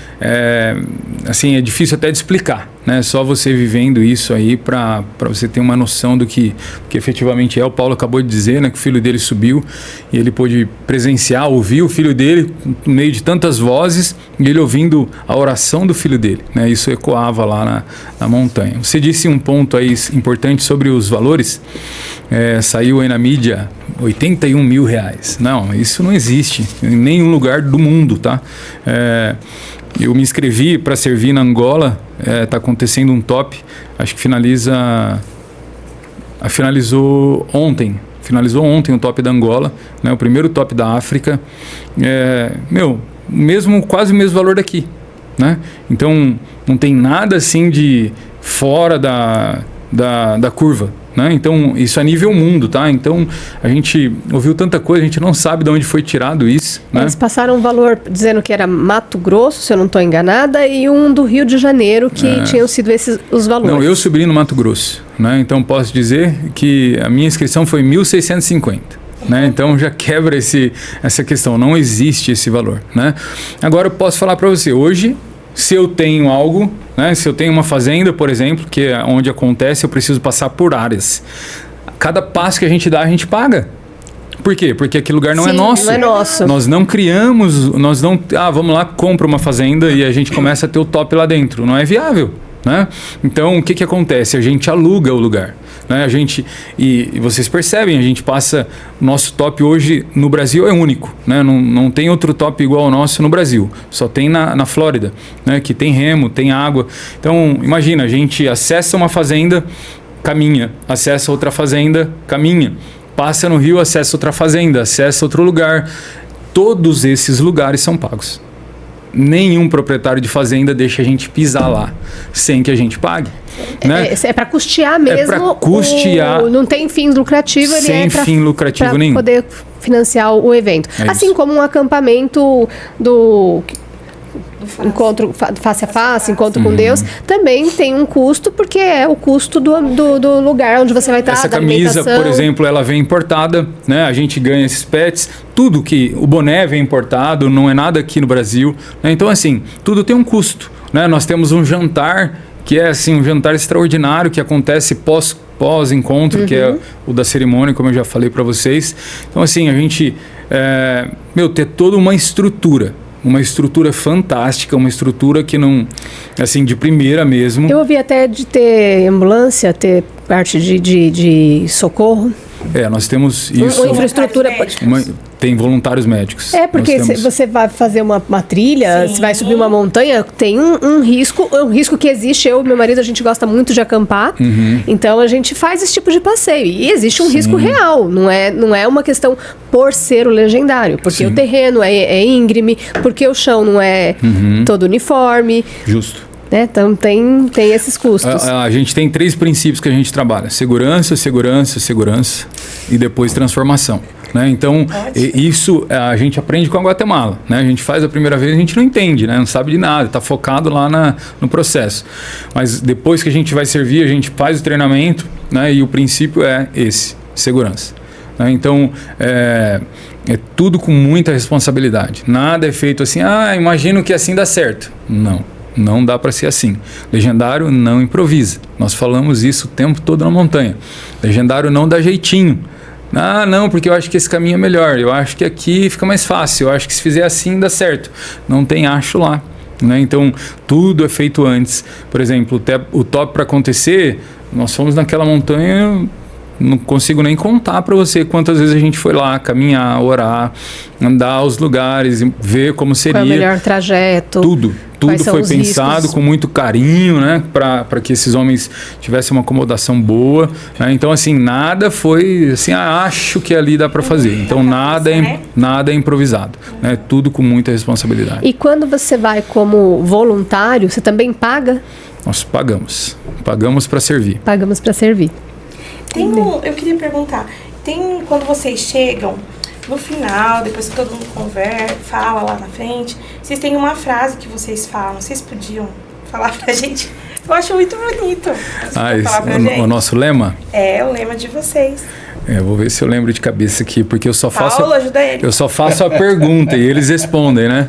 assim, é difícil até de explicar, né? Só você vivendo isso aí para você ter uma noção do que efetivamente é. O Paulo acabou de dizer, né, que o filho dele subiu e ele pôde presenciar, ouvir o filho dele no meio de tantas vozes e ele ouvindo a oração do filho dele, né? Isso ecoava lá na montanha. Você disse um ponto aí importante sobre os valores. Saiu aí na mídia R$81 mil. Não, isso não existe em nenhum lugar do mundo, tá? Eu me inscrevi para servir na Angola. Está acontecendo um top. Acho que finalizou ontem. Finalizou ontem o top da Angola, né? O primeiro top da África. Quase o mesmo valor daqui, né? Então não tem nada assim de fora da curva, né? Então isso a nível mundo, tá? Então a gente ouviu tanta coisa, a gente não sabe de onde foi tirado isso, né? Eles passaram um valor dizendo que era Mato Grosso, se eu não estou enganada, e um do Rio de Janeiro que tinham sido esses os valores. Não, eu subi no Mato Grosso, né? Então posso dizer que a minha inscrição foi 1.650. Né? Então já quebra essa questão, não existe esse valor, né? Agora eu posso falar para você, hoje, se eu tenho algo, né? Se eu tenho uma fazenda, por exemplo, que é onde acontece, eu preciso passar por áreas. Cada passo que a gente dá, a gente paga. Por quê? Porque aquele lugar não é nosso. Não é nosso. Nós não criamos, vamos lá, compra uma fazenda e a gente começa a ter o top lá dentro. Não é viável, né? Então o que acontece? A gente aluga o lugar, né? E vocês percebem, a gente passa, nosso top hoje no Brasil é único, né? Não tem outro top igual ao nosso no Brasil, só tem na Flórida, né? Que tem remo, tem água. Então imagina, a gente acessa uma fazenda, caminha, acessa outra fazenda, caminha, passa no rio, acessa outra fazenda, acessa outro lugar. Todos esses lugares são pagos. Nenhum proprietário de fazenda deixa a gente pisar lá sem que a gente pague, né? É para custear mesmo. É para custear. Não tem fim lucrativo. Sem fim lucrativo nenhum. Para poder financiar o evento. Assim como um acampamento do encontro face a face, encontro com Deus, também tem um custo, porque é o custo do lugar onde você vai estar. Essa camisa, por exemplo, ela vem importada, né? A gente ganha esses pets, tudo que o boné vem importado, não é nada aqui no Brasil, né? Então assim, tudo tem um custo, né? Nós temos um jantar que é assim um jantar extraordinário que acontece pós-encontro, que é o da cerimônia, como eu já falei para vocês. Então assim, a gente ter toda uma estrutura fantástica, uma estrutura que não, assim, de primeira mesmo. Eu ouvi até de ter ambulância, ter parte de socorro. Nós temos isso. Uma infraestrutura. Tem voluntários médicos. Porque se você vai fazer uma trilha, Sim. você vai subir uma montanha, tem um risco que existe. Eu e meu marido, a gente gosta muito de acampar, então a gente faz esse tipo de passeio. E existe um risco real, não é uma questão por ser o legendário, porque o terreno é íngreme, porque o chão não é todo uniforme. Justo. Então tem esses custos. A gente tem 3 princípios que a gente trabalha: segurança, segurança, segurança e depois transformação. Né? Então, isso a gente aprende com a Guatemala. Né? A gente faz a primeira vez, a gente não entende, né? Não sabe de nada, está focado lá no processo. Mas depois que a gente vai servir, a gente faz o treinamento, né? E o princípio é esse: segurança. Né? Então, é tudo com muita responsabilidade. Nada é feito assim, imagino que assim dá certo. Não dá para ser assim. Legendário não improvisa. Nós falamos isso o tempo todo na montanha. Legendário não dá jeitinho. Não, porque eu acho que esse caminho é melhor. Eu acho que aqui fica mais fácil. Eu acho que se fizer assim dá certo. Não tem acho lá. Né? Então, tudo é feito antes. Por exemplo, o top para acontecer, nós fomos naquela montanha... Não consigo nem contar para você quantas vezes a gente foi lá caminhar, orar, andar aos lugares, ver como seria. Qual é o melhor trajeto. Tudo foi pensado riscos. Com muito carinho, né? Para que esses homens tivessem uma acomodação boa. Né? Então, assim, nada foi assim, acho que ali dá para fazer. Então, nada é improvisado. Né? Tudo com muita responsabilidade. E quando você vai como voluntário, você também paga? Nós pagamos. Pagamos para servir. Pagamos para servir. Eu queria perguntar, quando vocês chegam, no final, depois que todo mundo fala lá na frente, vocês têm uma frase que vocês falam, vocês podiam falar pra gente? Eu acho muito bonito. O nosso lema? É, o lema de vocês. Vou ver se eu lembro de cabeça aqui, porque eu só faço... Paulo, ajuda ele. Eu só faço a pergunta e eles respondem, né?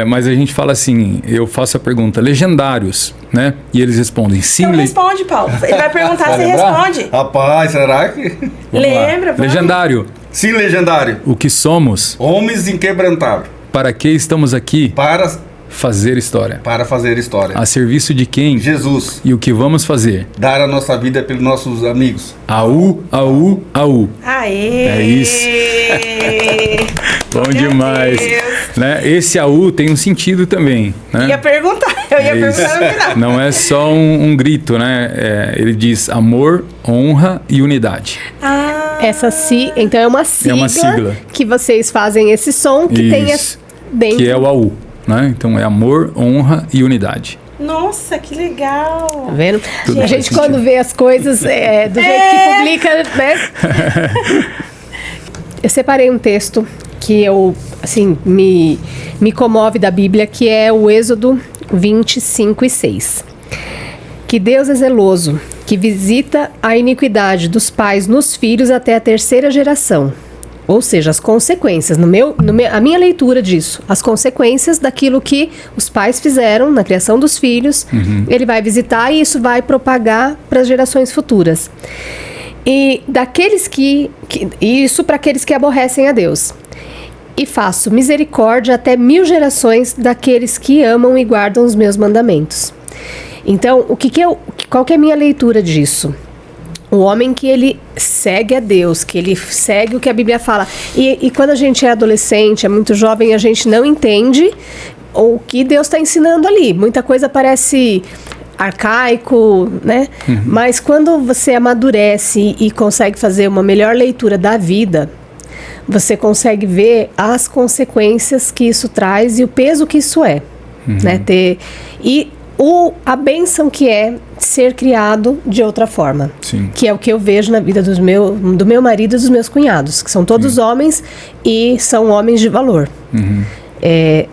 Mas a gente fala assim, eu faço a pergunta, legendários, né? E eles respondem, sim... Então responde, Paulo. Ele vai perguntar, você responde. Rapaz, será que... Lembra? Legendário. Sim, legendário. O que somos? Homens inquebrantáveis. Para que estamos aqui? Para fazer história. Para fazer história. A serviço de quem? Jesus. E o que vamos fazer? Dar a nossa vida pelos nossos amigos. Aú. Aê! É isso. Bom demais. Né? Esse aú tem um sentido também. Né? Eu ia perguntar no final. Não é só um grito, né? Ele diz amor, honra e unidade. Então é uma sigla que vocês fazem esse som que tem dentro. Que é o aú. Né? Então é amor, honra e unidade. Nossa, que legal! Tá vendo? A gente quando vê as coisas do jeito que publica, né? Eu separei um texto que me comove da Bíblia, que é o Êxodo 25:6. Que Deus é zeloso, que visita a iniquidade dos pais nos filhos até a 3ª geração. Ou seja, as consequências, a minha leitura disso, as consequências daquilo que os pais fizeram na criação dos filhos, ele vai visitar e isso vai propagar para as gerações futuras. E isso para aqueles que aborrecem a Deus. E faço misericórdia até 1000 gerações daqueles que amam e guardam os meus mandamentos. Então, qual que é a minha leitura disso? O homem que ele segue a Deus, que ele segue o que a Bíblia fala. E quando a gente é adolescente, é muito jovem, a gente não entende o que Deus está ensinando ali. Muita coisa parece arcaico, né? Mas quando você amadurece e consegue fazer uma melhor leitura da vida, você consegue ver as consequências que isso traz e o peso que isso é. Né? A bênção que é ser criado de outra forma. Sim. Que é o que eu vejo na vida do meu marido e dos meus cunhados, que são todos homens e são homens de valor.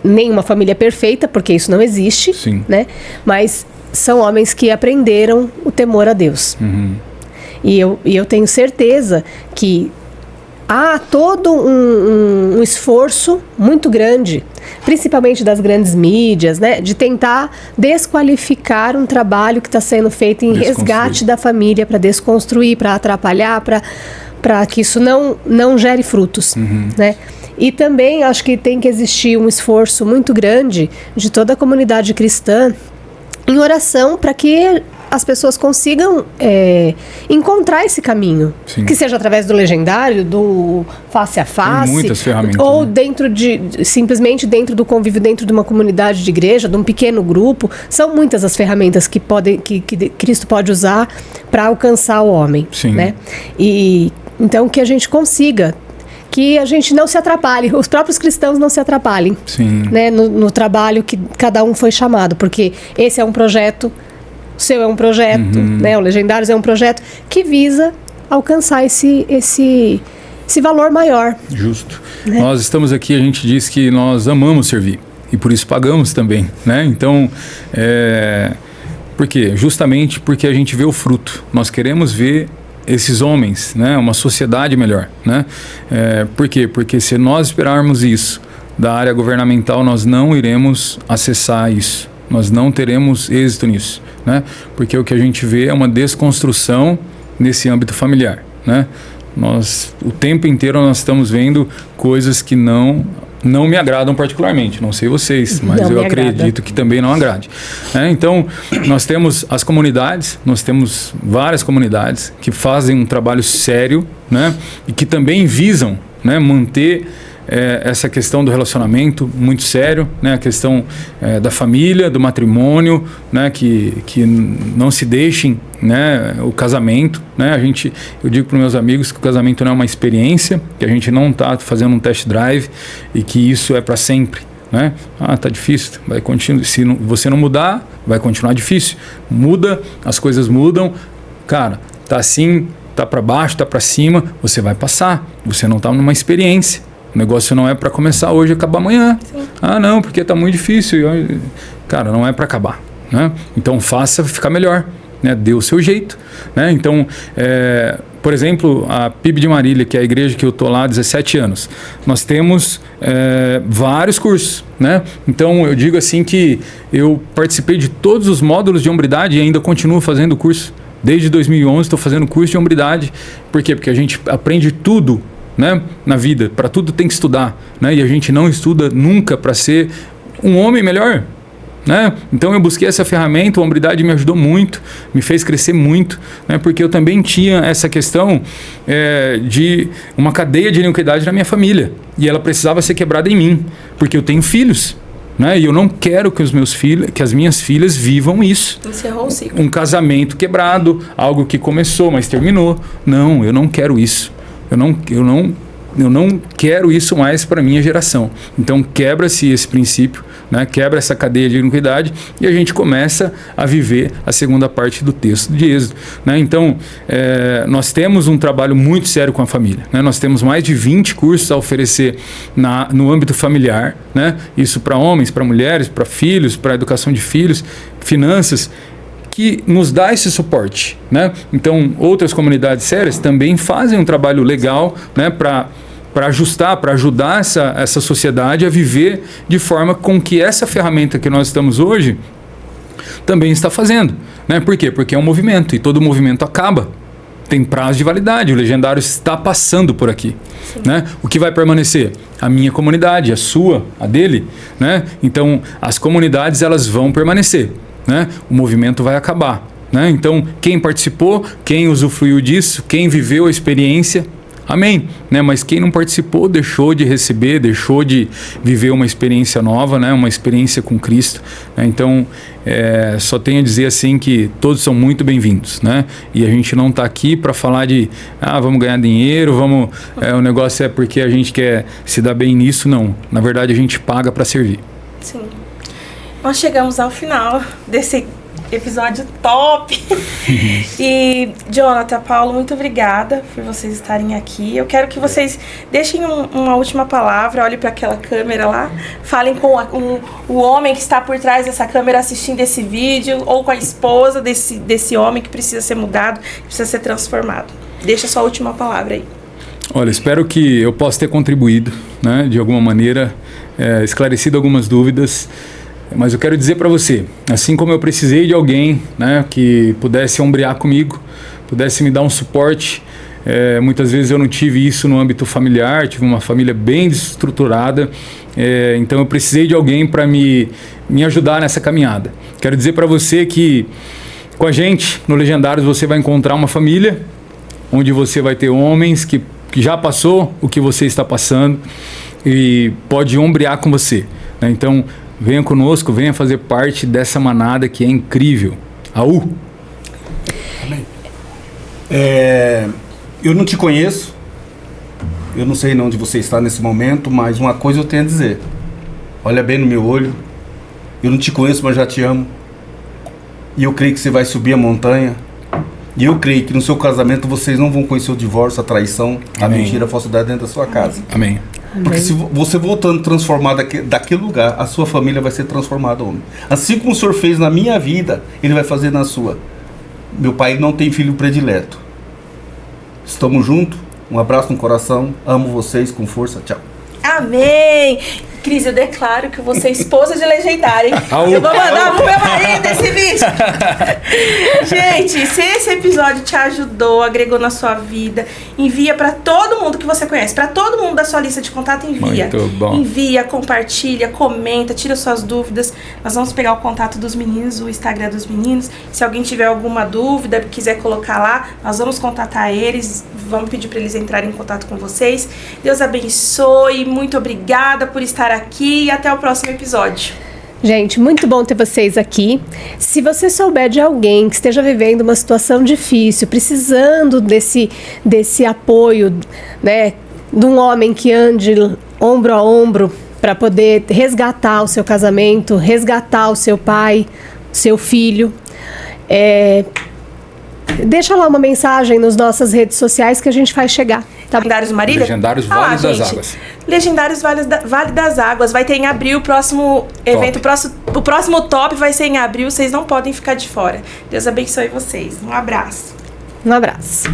Nenhuma família perfeita, porque isso não existe, né? Mas são homens que aprenderam o temor a Deus. E eu tenho certeza que há todo um esforço muito grande, principalmente das grandes mídias, né, de tentar desqualificar um trabalho que está sendo feito em resgate da família, para desconstruir, para atrapalhar, para que isso não gere frutos, né? E também acho que tem que existir um esforço muito grande de toda a comunidade cristã em oração para que as pessoas consigam encontrar esse caminho. Sim. Que seja através do legendário, do face a face. Tem muitas ferramentas. Ou né? simplesmente dentro do convívio, dentro de uma comunidade de igreja, de um pequeno grupo. São muitas as ferramentas que Cristo pode usar para alcançar o homem. Sim. Né? E então que a gente consiga, que a gente não se atrapalhe, os próprios cristãos não se atrapalhem. Sim. Né, no trabalho que cada um foi chamado, porque esse é um projeto, o seu é um projeto, né, o Legendários é um projeto que visa alcançar esse valor maior. Justo. Né? Nós estamos aqui, a gente diz que nós amamos servir e por isso pagamos também, né? Então, por quê? Justamente porque a gente vê o fruto. Nós queremos ver esses homens, né, uma sociedade melhor, né? Por quê? Porque se nós esperarmos isso da área governamental, nós não iremos acessar isso, nós não teremos êxito nisso, né? Porque o que a gente vê é uma desconstrução nesse âmbito familiar, né? O tempo inteiro nós estamos vendo coisas que não me agradam particularmente, não sei vocês, mas eu acredito que também não agrade. Então, nós temos as comunidades, nós temos várias comunidades que fazem um trabalho sério, né, e que também visam, né, manter essa questão do relacionamento muito sério, né, a questão da família, do matrimônio, né, que não se deixem, né, o casamento, né, eu digo para os meus amigos que o casamento não é uma experiência, que a gente não está fazendo um test drive e que isso é para sempre, né? Tá difícil, vai continuar, se você não mudar, vai continuar difícil. Muda, as coisas mudam, cara, tá assim, tá para baixo, tá para cima, você vai passar, você não tá numa experiência. O negócio não é para começar hoje e acabar amanhã. Sim. Não, porque tá muito difícil. Cara, não é para acabar, né? Então faça ficar melhor, né? Dê o seu jeito, né? Então, por exemplo, a PIB de Marília, que é a igreja que eu tô lá há 17 anos, nós temos vários cursos, né? Então eu digo assim que eu participei de todos os módulos de hombridade e ainda continuo fazendo curso. Desde 2011 estou fazendo curso de hombridade. Por quê? Porque a gente aprende tudo, né, na vida, para tudo tem que estudar, né, e a gente não estuda nunca para ser um homem melhor, né? Então eu busquei essa ferramenta, a hombridade me ajudou muito, me fez crescer muito, né, porque eu também tinha essa questão de uma cadeia de iniquidade na minha família, e ela precisava ser quebrada em mim, porque eu tenho filhos, né, e eu não quero que que as minhas filhas vivam isso. Encerrou o ciclo. Um casamento quebrado, algo que começou, mas terminou. Não, eu não quero isso. Eu não quero isso mais para a minha geração. Então quebra-se esse princípio, né? Quebra essa cadeia de iniquidade e a gente começa a viver a segunda parte do texto de Êxodo, né? Então nós temos um trabalho muito sério com a família, né? Nós temos mais de 20 cursos a oferecer no âmbito familiar, né? Isso para homens, para mulheres, para filhos, para educação de filhos, finanças, que nos dá esse suporte, né? Então, outras comunidades sérias também fazem um trabalho legal, né, para ajustar, para ajudar essa sociedade a viver de forma com que essa ferramenta que nós estamos hoje também está fazendo, né? Por quê? Porque é um movimento e todo movimento acaba. Tem prazo de validade, o Legendário está passando por aqui, né? O que vai permanecer? A minha comunidade, a sua, a dele, né? Então, as comunidades elas vão permanecer, né? O movimento vai acabar, né? Então, quem participou, quem usufruiu disso, quem viveu a experiência, amém, né? Mas quem não participou deixou de receber, deixou de viver uma experiência nova, né? Uma experiência com Cristo, né? Então, só tenho a dizer assim que todos são muito bem-vindos, né? E a gente não está aqui para falar de vamos ganhar dinheiro, o negócio é porque a gente quer se dar bem nisso, não. Na verdade, a gente paga para servir. Sim. Nós chegamos ao final desse episódio top. E, Jonathan, Paulo, muito obrigada por vocês estarem aqui. Eu quero que vocês deixem uma última palavra, olhem para aquela câmera lá, falem com o homem que está por trás dessa câmera assistindo esse vídeo, ou com a esposa desse homem que precisa ser mudado, que precisa ser transformado. Deixa a sua última palavra aí. Olha, espero que eu possa ter contribuído, né, de alguma maneira, esclarecido algumas dúvidas. Mas eu quero dizer para você, assim como eu precisei de alguém, né, que pudesse ombrear comigo, pudesse me dar um suporte, muitas vezes eu não tive isso no âmbito familiar, tive uma família bem desestruturada, então eu precisei de alguém para me ajudar nessa caminhada. Quero dizer para você que Com a gente, no Legendários, você vai encontrar uma família, onde você vai ter homens que já passou o que você está passando e pode ombrear com você, né? Então, venha conosco, venha fazer parte dessa manada que é incrível. Aú! Amém. Eu não te conheço, eu não sei onde você está nesse momento, mas uma coisa eu tenho a dizer. Olha bem no meu olho, eu não te conheço, mas já te amo. E eu creio que você vai subir a montanha. E eu creio que no seu casamento vocês não vão conhecer o divórcio, a traição, a mentira, a falsidade dentro da sua casa. Amém. Porque se você voltando transformado daquele lugar, a sua família vai ser transformada, homem. Assim como o Senhor fez na minha vida, Ele vai fazer na sua. Meu pai não tem filho predileto. Estamos juntos. Um abraço no coração. Amo vocês com força. Tchau. Amém! Cris, eu declaro que você é esposa de Legendário, hein? Eu vou mandar pro meu marido esse vídeo. Gente, se esse episódio te ajudou, agregou na sua vida, envia pra todo mundo que você conhece, pra todo mundo da sua lista de contato, envia. Muito bom. Envia, compartilha, comenta, tira suas dúvidas. Nós vamos pegar o contato dos meninos, o Instagram dos meninos. Se alguém tiver alguma dúvida, quiser colocar lá, nós vamos contatar eles, vamos pedir pra eles entrarem em contato com vocês. Deus abençoe, muito obrigada por estar aqui e até o próximo episódio. Gente, muito bom ter vocês aqui. Se você souber de alguém que esteja vivendo uma situação difícil, precisando desse apoio, né, de um homem que ande ombro a ombro para poder resgatar o seu casamento, resgatar o seu pai, seu filho, deixa lá uma mensagem nas nossas redes sociais que a gente faz chegar. Tá? Legendários Marília? Legendários Vale das Águas. Legendários Vale das Águas. Vai ter em abril o próximo evento. O próximo top vai ser em abril. Vocês não podem ficar de fora. Deus abençoe vocês. Um abraço. Um abraço.